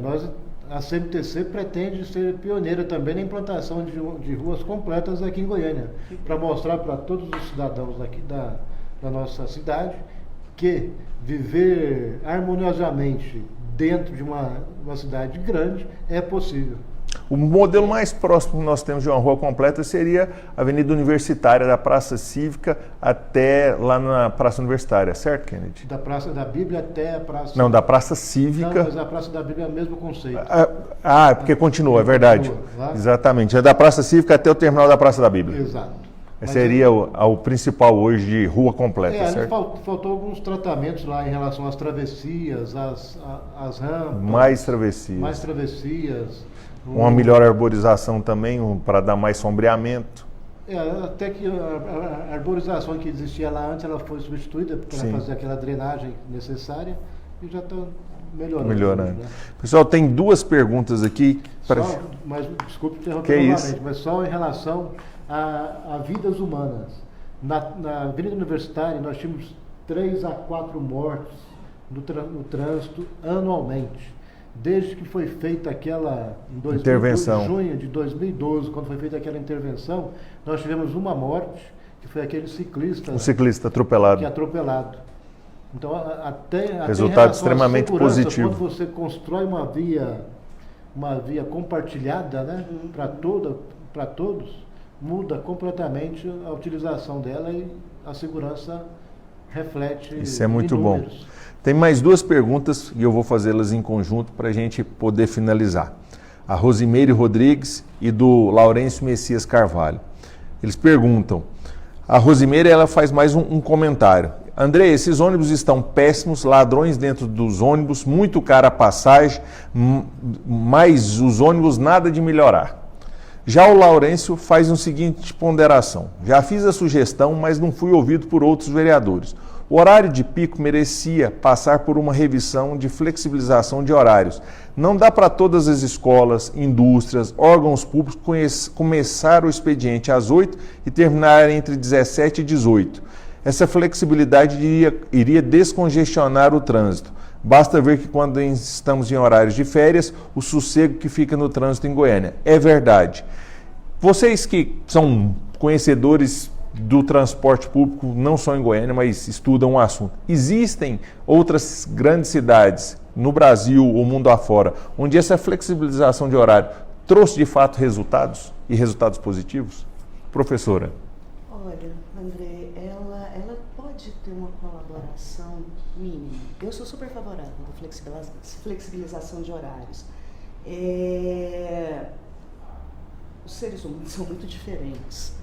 B: a CMTC pretende ser pioneira também na implantação de ruas completas aqui em Goiânia, para mostrar para todos os cidadãos aqui da nossa cidade que viver harmoniosamente dentro de uma cidade grande é possível.
A: O modelo mais próximo que nós temos de uma rua completa seria a Avenida Universitária, da Praça Cívica até lá na Praça Universitária, certo, Kennedy?
B: Da Praça da Bíblia até a Praça...
A: Não, da Praça Cívica...
B: Não, mas a Praça da Bíblia é o mesmo conceito.
A: Porque continua, é verdade.
B: Continua, tá?
A: Exatamente. É da Praça Cívica até o terminal da Praça da Bíblia.
B: Exato.
A: Seria o principal hoje de rua completa, certo?
B: Faltou alguns tratamentos lá em relação às travessias, às rampas.
A: Mais travessias.
B: Mais travessias.
A: Uma melhor arborização também, para dar mais sombreamento.
B: Até que a arborização que existia lá antes, ela foi substituída, porque ela fazia aquela drenagem necessária e já está melhorando. Né?
A: Pessoal, tem duas perguntas aqui.
B: Mas desculpe interromper novamente, mas só em relação a vidas humanas. Na Avenida Universitária, nós tínhamos 3 a 4 mortes no trânsito anualmente. Desde que foi feita aquela
A: intervenção.
B: Em junho de 2012, quando foi feita aquela intervenção, nós tivemos uma morte, que foi aquele ciclista.
A: Um ciclista atropelado.
B: Que atropelado. Então, até
A: resultado extremamente positivo.
B: Quando você constrói uma via compartilhada, né, para todos, muda completamente a utilização dela e a segurança reflete.
A: Isso é muito bom. Tem mais duas perguntas e eu vou fazê-las em conjunto para a gente poder finalizar. A Rosimeire Rodrigues e do Laurêncio Messias Carvalho. Eles perguntam, a Rosimeire ela faz mais um comentário. André, esses ônibus estão péssimos, ladrões dentro dos ônibus, muito cara a passagem, mas os ônibus nada de melhorar. Já o Laurêncio faz a seguinte ponderação. Já fiz a sugestão, mas não fui ouvido por outros vereadores. O horário de pico merecia passar por uma revisão de flexibilização de horários. Não dá para todas as escolas, indústrias, órgãos públicos começar o expediente às 8 e terminar entre 17 e 18. Essa flexibilidade iria descongestionar o trânsito. Basta ver que quando estamos em horários de férias, o sossego que fica no trânsito em Goiânia. É verdade. Vocês que são conhecedores do transporte público, não só em Goiânia, mas estudam o assunto. Existem outras grandes cidades no Brasil ou mundo afora, onde essa flexibilização de horário trouxe de fato resultados e resultados positivos? Professora.
C: Olha, André, ela pode ter uma colaboração mínima. Eu sou super favorável à flexibilização de horários. Os seres humanos são muito diferentes.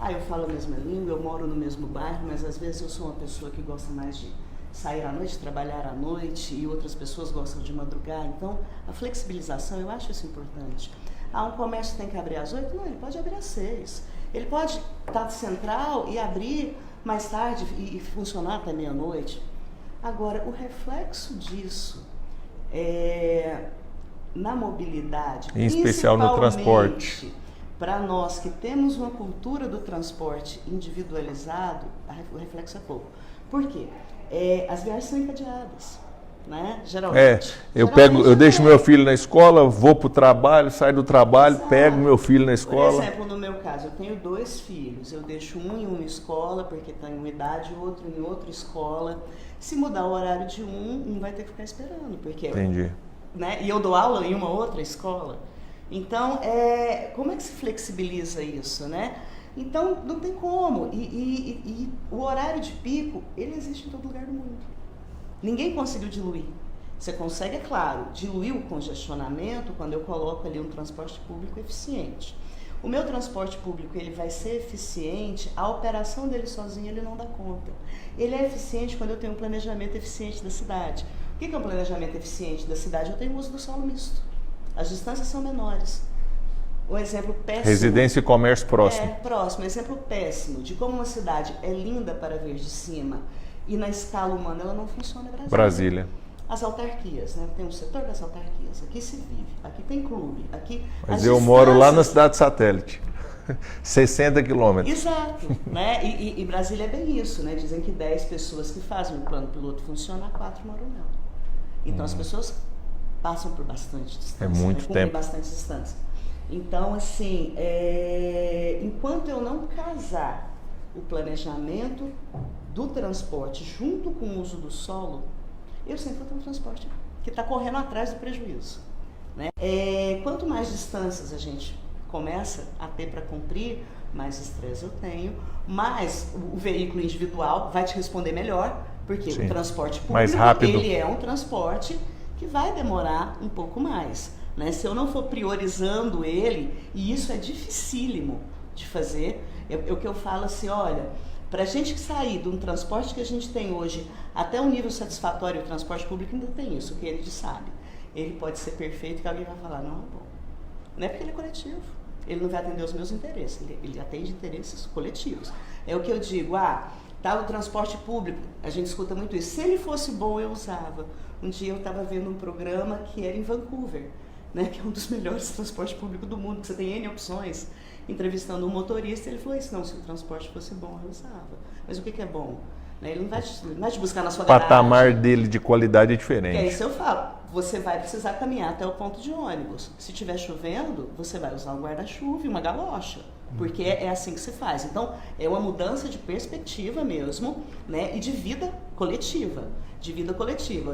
C: Eu falo a mesma língua, eu moro no mesmo bairro, mas às vezes eu sou uma pessoa que gosta mais de sair à noite, trabalhar à noite, e outras pessoas gostam de madrugar. Então, a flexibilização, eu acho isso importante. Um comércio tem que abrir às 8? Não, ele pode abrir às 6. Ele pode estar central e abrir mais tarde e funcionar até meia-noite. Agora, o reflexo disso na mobilidade,
A: em especial no transporte.
C: Para nós que temos uma cultura do transporte individualizado, o reflexo é pouco. Por quê? As viagens são encadeadas, né? Geralmente.
A: Eu deixo meu filho na escola, vou para o trabalho, saio do trabalho, pego meu filho na escola.
C: Por exemplo, no meu caso, eu tenho 2 filhos. Eu deixo um em uma escola, porque está em uma idade, o outro em outra escola. Se mudar o horário de um vai ter que ficar esperando. Porque,
A: entendi.
C: Né? E eu dou aula em uma outra escola. Então, como é que se flexibiliza isso, né? Então, não tem como. E o horário de pico, ele existe em todo lugar do mundo. Ninguém conseguiu diluir. Você consegue, é claro, diluir o congestionamento quando eu coloco ali um transporte público eficiente. O meu transporte público, ele vai ser eficiente, a operação dele sozinho ele não dá conta. Ele é eficiente quando eu tenho um planejamento eficiente da cidade. O que é um planejamento eficiente da cidade? Eu tenho o uso do solo misto. As distâncias são menores. Um exemplo péssimo...
A: Residência e comércio próximo.
C: Próximo. Exemplo péssimo de como uma cidade é linda para ver de cima e na escala humana ela não funciona em
A: Brasília.
C: As autarquias, né? Tem um setor das autarquias, aqui se vive, aqui tem clube, aqui...
A: Mas eu moro lá na cidade satélite, 60 quilômetros.
C: Exato, né? E Brasília é bem isso, né? Dizem que 10 pessoas que fazem o plano piloto funcionar, 4 moram nela. Então as pessoas passam por bastante distância.
A: É muito tempo.
C: Bastante distância. Então, assim, enquanto eu não casar o planejamento do transporte junto com o uso do solo, eu sempre vou ter um transporte que está correndo atrás do prejuízo, né? Quanto mais distâncias a gente começa a ter para cumprir, mais estresse eu tenho, mais o veículo individual vai te responder melhor, porque
A: Sim.
C: o transporte público,
A: mais rápido.
C: ele é um transporte que vai demorar um pouco mais, né? Se eu não for priorizando ele, e isso é dificílimo de fazer, o que eu falo assim, olha, para a gente sair de um transporte que a gente tem hoje até um nível satisfatório, o transporte público ainda tem isso, o que ele sabe. Ele pode ser perfeito que alguém vai falar, não, bom. Não é porque ele é coletivo. Ele não vai atender os meus interesses, ele atende interesses coletivos. É o que eu digo, tá o transporte público, a gente escuta muito isso. Se ele fosse bom, eu usava. Um dia eu estava vendo um programa que era em Vancouver, né, que é um dos melhores transportes públicos do mundo, que você tem N opções. Entrevistando um motorista, ele falou isso, não, se o transporte fosse bom, eu usava. Mas o que é bom? Né? Ele não vai te buscar na sua garagem.
A: O patamar dele de qualidade é diferente.
C: É isso eu falo, você vai precisar caminhar até o ponto de ônibus. Se estiver chovendo, você vai usar um guarda-chuva e uma galocha, porque é assim que se faz. Então, é uma mudança de perspectiva mesmo, né, e de vida coletiva.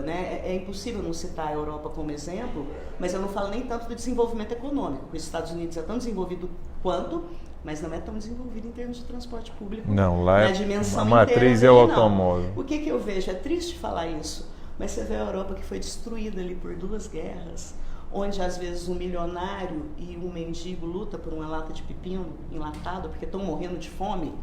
C: Né? É impossível não citar a Europa como exemplo, mas eu não falo nem tanto do desenvolvimento econômico. Os Estados Unidos é tão desenvolvido quanto, mas não é tão desenvolvido em termos de transporte público.
A: Não, lá
C: é a dimensão
A: a matriz é o automóvel.
C: O que eu vejo? É triste falar isso, mas você vê a Europa que foi destruída ali por 2 guerras, onde às vezes um milionário e um mendigo lutam por uma lata de pepino enlatado porque estão morrendo de fome.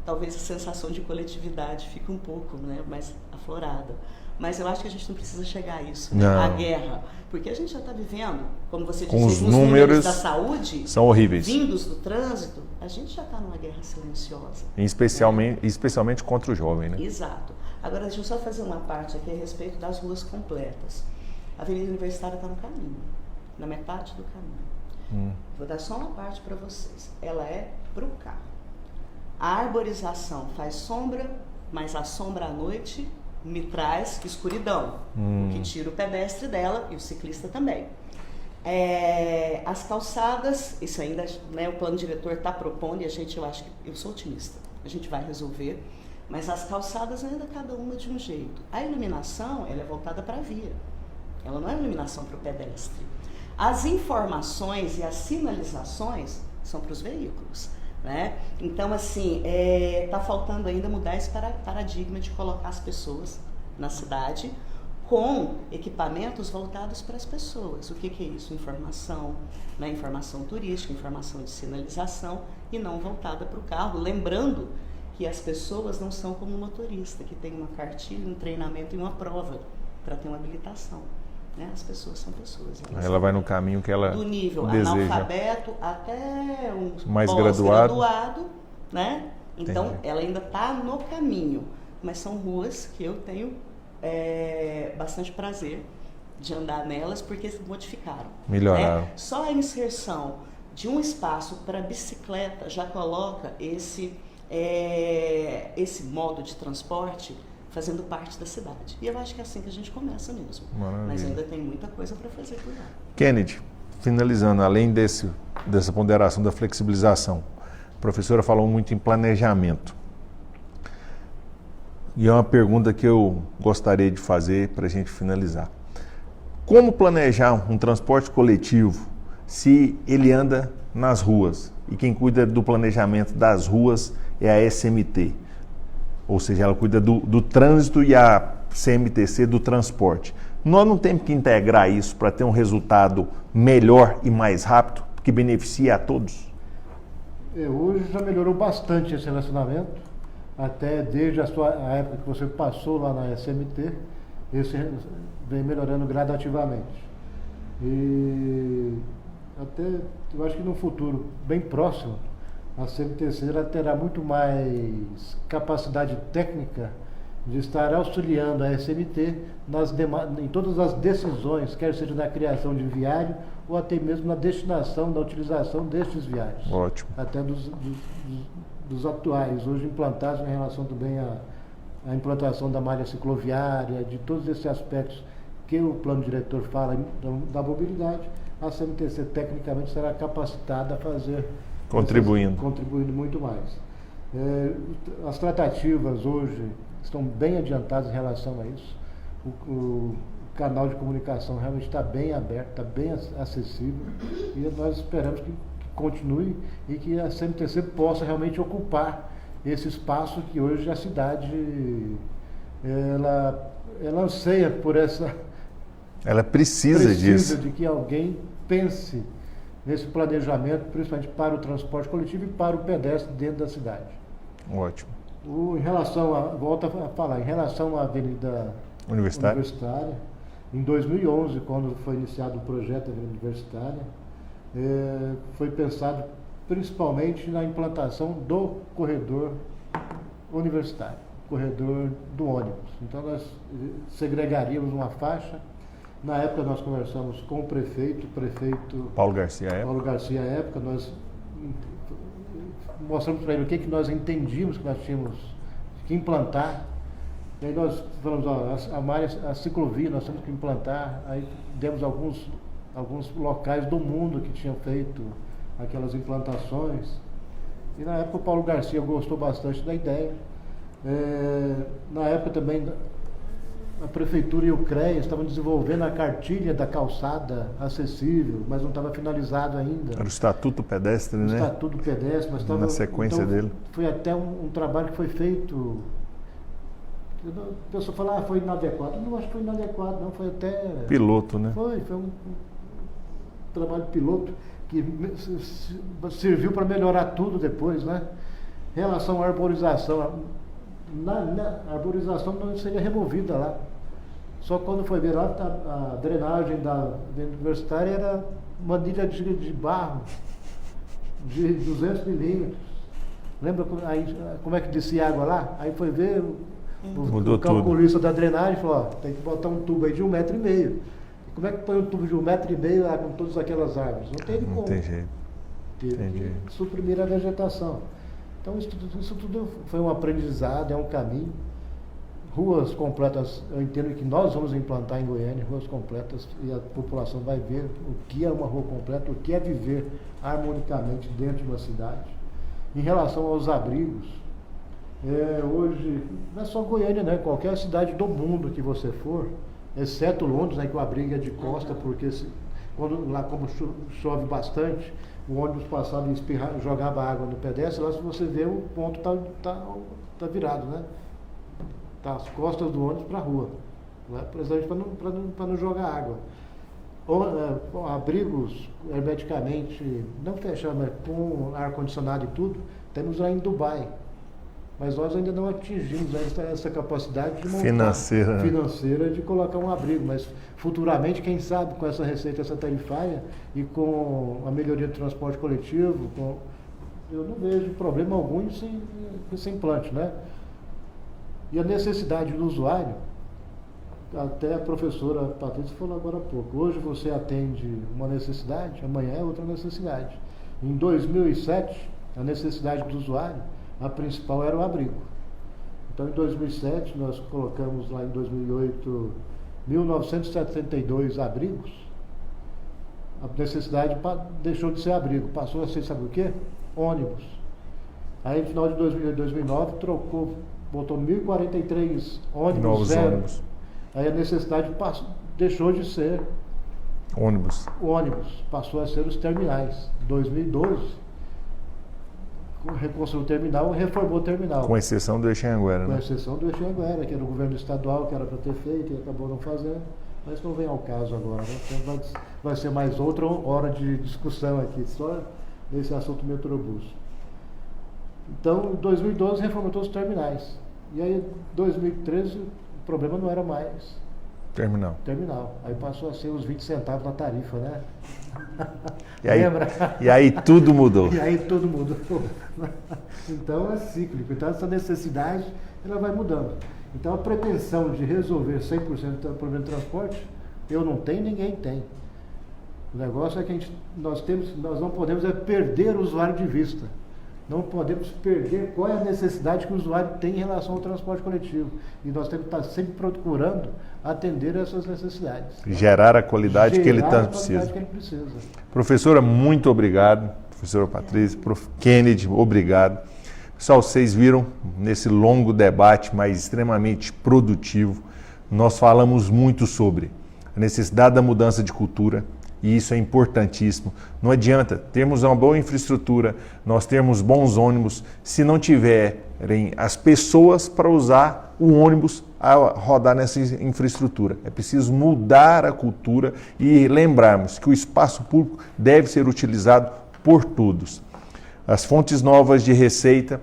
C: Talvez a sensação de coletividade fique um pouco, né, mais aflorada. Mas eu acho que a gente não precisa chegar a isso, né? A guerra. Porque a gente já está vivendo, como você disse, os números da saúde
A: são horríveis.
C: Vindos do trânsito, a gente já está numa guerra silenciosa.
A: Especialmente contra o jovem, né?
C: Exato. Agora, deixa eu só fazer uma parte aqui a respeito das ruas completas. A Avenida Universitária está no caminho, na metade do caminho. Vou dar só uma parte para vocês. Ela é para o carro. A arborização faz sombra, mas a sombra à noite me traz escuridão, o que tira o pedestre dela e o ciclista também. As calçadas, isso ainda, né, o plano diretor está propondo e eu acho que eu sou otimista, a gente vai resolver, mas as calçadas ainda cada uma de um jeito. A iluminação, ela é voltada para a via, ela não é iluminação para o pedestre. As informações e as sinalizações são para os veículos. Né? Então, assim, está faltando ainda mudar esse paradigma de colocar as pessoas na cidade com equipamentos voltados para as pessoas. O que é isso? Informação, né? Informação turística, informação de sinalização e não voltada para o carro. Lembrando que as pessoas não são como um motorista, que tem uma cartilha, um treinamento e uma prova para ter uma habilitação. Né? As pessoas são pessoas.
A: Ela vai no caminho que ela
C: do nível
A: deseja.
C: Analfabeto até um
A: mais
C: pós-graduado, né? Então,
A: Entendi.
C: ela ainda está no caminho. Mas são ruas que eu tenho bastante prazer de andar nelas, porque se modificaram.
A: Melhoraram.
C: Né? Só a inserção de um espaço para bicicleta já coloca esse modo de transporte fazendo parte da cidade. E eu acho que é assim que a gente começa mesmo.
A: Maravilha.
C: Mas ainda tem muita coisa para fazer por lá.
A: Kennedy, finalizando, além dessa ponderação da flexibilização, a professora falou muito em planejamento. E é uma pergunta que eu gostaria de fazer para a gente finalizar. Como planejar um transporte coletivo se ele anda nas ruas? E quem cuida do planejamento das ruas é a SMT. Ou seja, ela cuida do trânsito e a CMTC do transporte. Nós não temos que integrar isso para ter um resultado melhor e mais rápido, que beneficie a todos?
B: Hoje já melhorou bastante esse relacionamento, até desde a época que você passou lá na SMT, esse vem melhorando gradativamente. E até, eu acho que no futuro bem próximo, a CMTC terá muito mais capacidade técnica de estar auxiliando a SMT em todas as decisões, quer seja na criação de viário ou até mesmo na destinação, da utilização destes viários.
A: Ótimo.
B: Até dos atuais, hoje implantados em relação também à implantação da malha cicloviária, de todos esses aspectos que o plano diretor fala da mobilidade, a CMTC tecnicamente será capacitada a fazer... Contribuindo muito mais. As tratativas hoje estão bem adiantadas em relação a isso. O canal de comunicação realmente está bem aberto, está bem acessível, e nós esperamos que continue e que a CMTC possa realmente ocupar esse espaço que hoje a cidade ela anseia por essa...
A: Ela precisa disso.
B: De que alguém pense nesse planejamento, principalmente para o transporte coletivo e para o pedestre dentro da cidade.
A: Ótimo.
B: Volto a falar, em relação à Avenida
A: Universitária,
B: em 2011, quando foi iniciado o projeto da Avenida Universitária, foi pensado principalmente na implantação do corredor universitário, corredor do ônibus. Então nós segregaríamos uma faixa. Na época nós conversamos com o prefeito
A: Paulo Garcia,
B: à época, nós mostramos para ele o que nós entendíamos que nós tínhamos que implantar. E aí nós falamos, a ciclovia nós temos que implantar. Aí demos alguns locais do mundo que tinham feito aquelas implantações. E na época o Paulo Garcia gostou bastante da ideia. Na época também a Prefeitura e o CREA estavam desenvolvendo a cartilha da calçada acessível, mas não estava finalizado ainda.
A: Era o Estatuto Pedestre, né?
B: O Estatuto Pedestre, mas estava...
A: Na sequência dele.
B: Foi até um trabalho que foi feito... A pessoa fala, foi inadequado. Não acho que foi inadequado, não, foi até...
A: Piloto, né?
B: Foi um trabalho piloto que serviu para melhorar tudo depois, né? Em relação à arborização, a arborização não seria removida lá. Só quando foi ver lá, a drenagem da universitária era uma manilha de barro de 200 milímetros. Lembra como é que descia água lá? Aí foi ver o calculista da drenagem falou, tem que botar um tubo aí de 1,5 metro. Como é que põe um tubo de 1,5 metro lá com todas aquelas árvores? Não teve como.
A: Não tem jeito.
B: Teve que suprimir a vegetação. Então isso tudo foi um aprendizado, é um caminho. Ruas completas, eu entendo que nós vamos implantar em Goiânia, ruas completas, e a população vai ver o que é uma rua completa, o que é viver harmonicamente dentro de uma cidade. Em relação aos abrigos, hoje, não é só Goiânia, né? Qualquer cidade do mundo que você for, exceto Londres, né, que o abrigo é de costa, porque lá como chove bastante, o ônibus passava e jogava água no pedestre, lá se você vê o ponto tá virado, né? Tá as costas do ônibus para a rua, né? Precisamente para não jogar água. Abrigos hermeticamente, não fechados, mas com ar-condicionado e tudo, temos lá em Dubai. Mas nós ainda não atingimos essa capacidade de montar, financeira de colocar um abrigo. Mas futuramente, quem sabe, com essa receita, essa tarifária e com a melhoria do transporte coletivo, eu não vejo problema algum em esse implante, né? E a necessidade do usuário, até a professora Patrícia falou agora há pouco, hoje você atende uma necessidade, amanhã é outra necessidade. Em 2007, a necessidade do usuário, a principal era o abrigo. Então, em 2007, nós colocamos lá em 2008, 1972 abrigos. A necessidade deixou de ser abrigo, passou a ser, sabe o quê? Ônibus. Aí, no final de 2009, botou 1.043 ônibus,
A: novos
B: zero.
A: Ônibus.
B: Aí a necessidade deixou de ser
A: ônibus,
B: passou a ser os terminais. Em 2012, reconstruiu o terminal e reformou o terminal.
A: Com exceção do Eixo Anhanguera, né?
B: Com exceção do Eixo Anhanguera, que era o governo estadual que era para ter feito e acabou não fazendo. Mas não vem ao caso agora, né? Então vai ser mais outra hora de discussão aqui, só nesse assunto Metrobus. Então, em 2012 reformou todos os terminais. E aí, em 2013, o problema não era mais terminal. Aí passou a ser os 20 centavos na tarifa, né? Lembra?
A: E aí tudo mudou.
B: E aí tudo mudou. Então é cíclico. Então essa necessidade, ela vai mudando. Então a pretensão de resolver 100% do problema de transporte, eu não tenho, ninguém tem. O negócio é que nós não podemos perder o usuário de vista. Não podemos perder qual é a necessidade que o usuário tem em relação ao transporte coletivo. E nós temos que estar sempre procurando atender essas necessidades.
A: Gerar a qualidade que ele tanto precisa. Professora, muito obrigado. Professora Patrícia, Prof. Kennedy, obrigado. Pessoal, vocês viram nesse longo debate, mas extremamente produtivo, nós falamos muito sobre a necessidade da mudança de cultura, e isso é importantíssimo. Não adianta termos uma boa infraestrutura, nós termos bons ônibus, se não tiverem as pessoas para usar o ônibus a rodar nessa infraestrutura. É preciso mudar a cultura e lembrarmos que o espaço público deve ser utilizado por todos. As fontes novas de receita,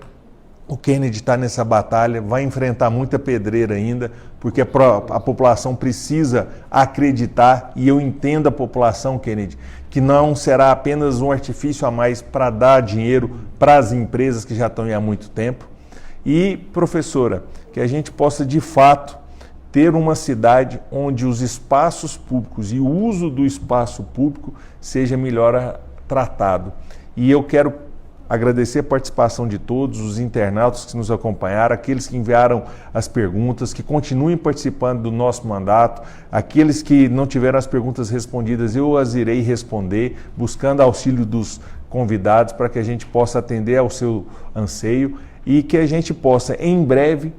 A: o Kennedy está nessa batalha, vai enfrentar muita pedreira ainda, porque a população precisa acreditar, e eu entendo a população, Kennedy, que não será apenas um artifício a mais para dar dinheiro para as empresas que já estão aí há muito tempo. E, professora, que a gente possa de fato ter uma cidade onde os espaços públicos e o uso do espaço público seja melhor tratado. E eu quero agradecer a participação de todos, os internautas que nos acompanharam, aqueles que enviaram as perguntas, que continuem participando do nosso mandato, aqueles que não tiveram as perguntas respondidas, eu as irei responder, buscando auxílio dos convidados para que a gente possa atender ao seu anseio e que a gente possa, em breve,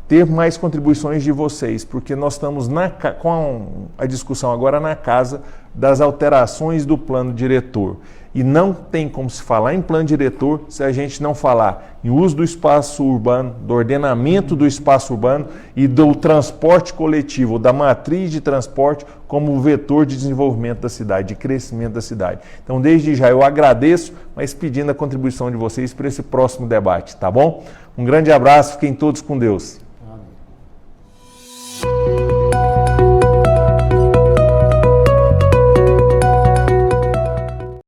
A: ter mais contribuições de vocês, porque nós estamos com a discussão agora na casa das alterações do plano diretor. E não tem como se falar em plano diretor se a gente não falar em uso do espaço urbano, do ordenamento do espaço urbano e do transporte coletivo, da matriz de transporte como vetor de desenvolvimento da cidade, de crescimento da cidade. Então, desde já eu agradeço, mas pedindo a contribuição de vocês para esse próximo debate, tá bom? Um grande abraço, fiquem todos com Deus.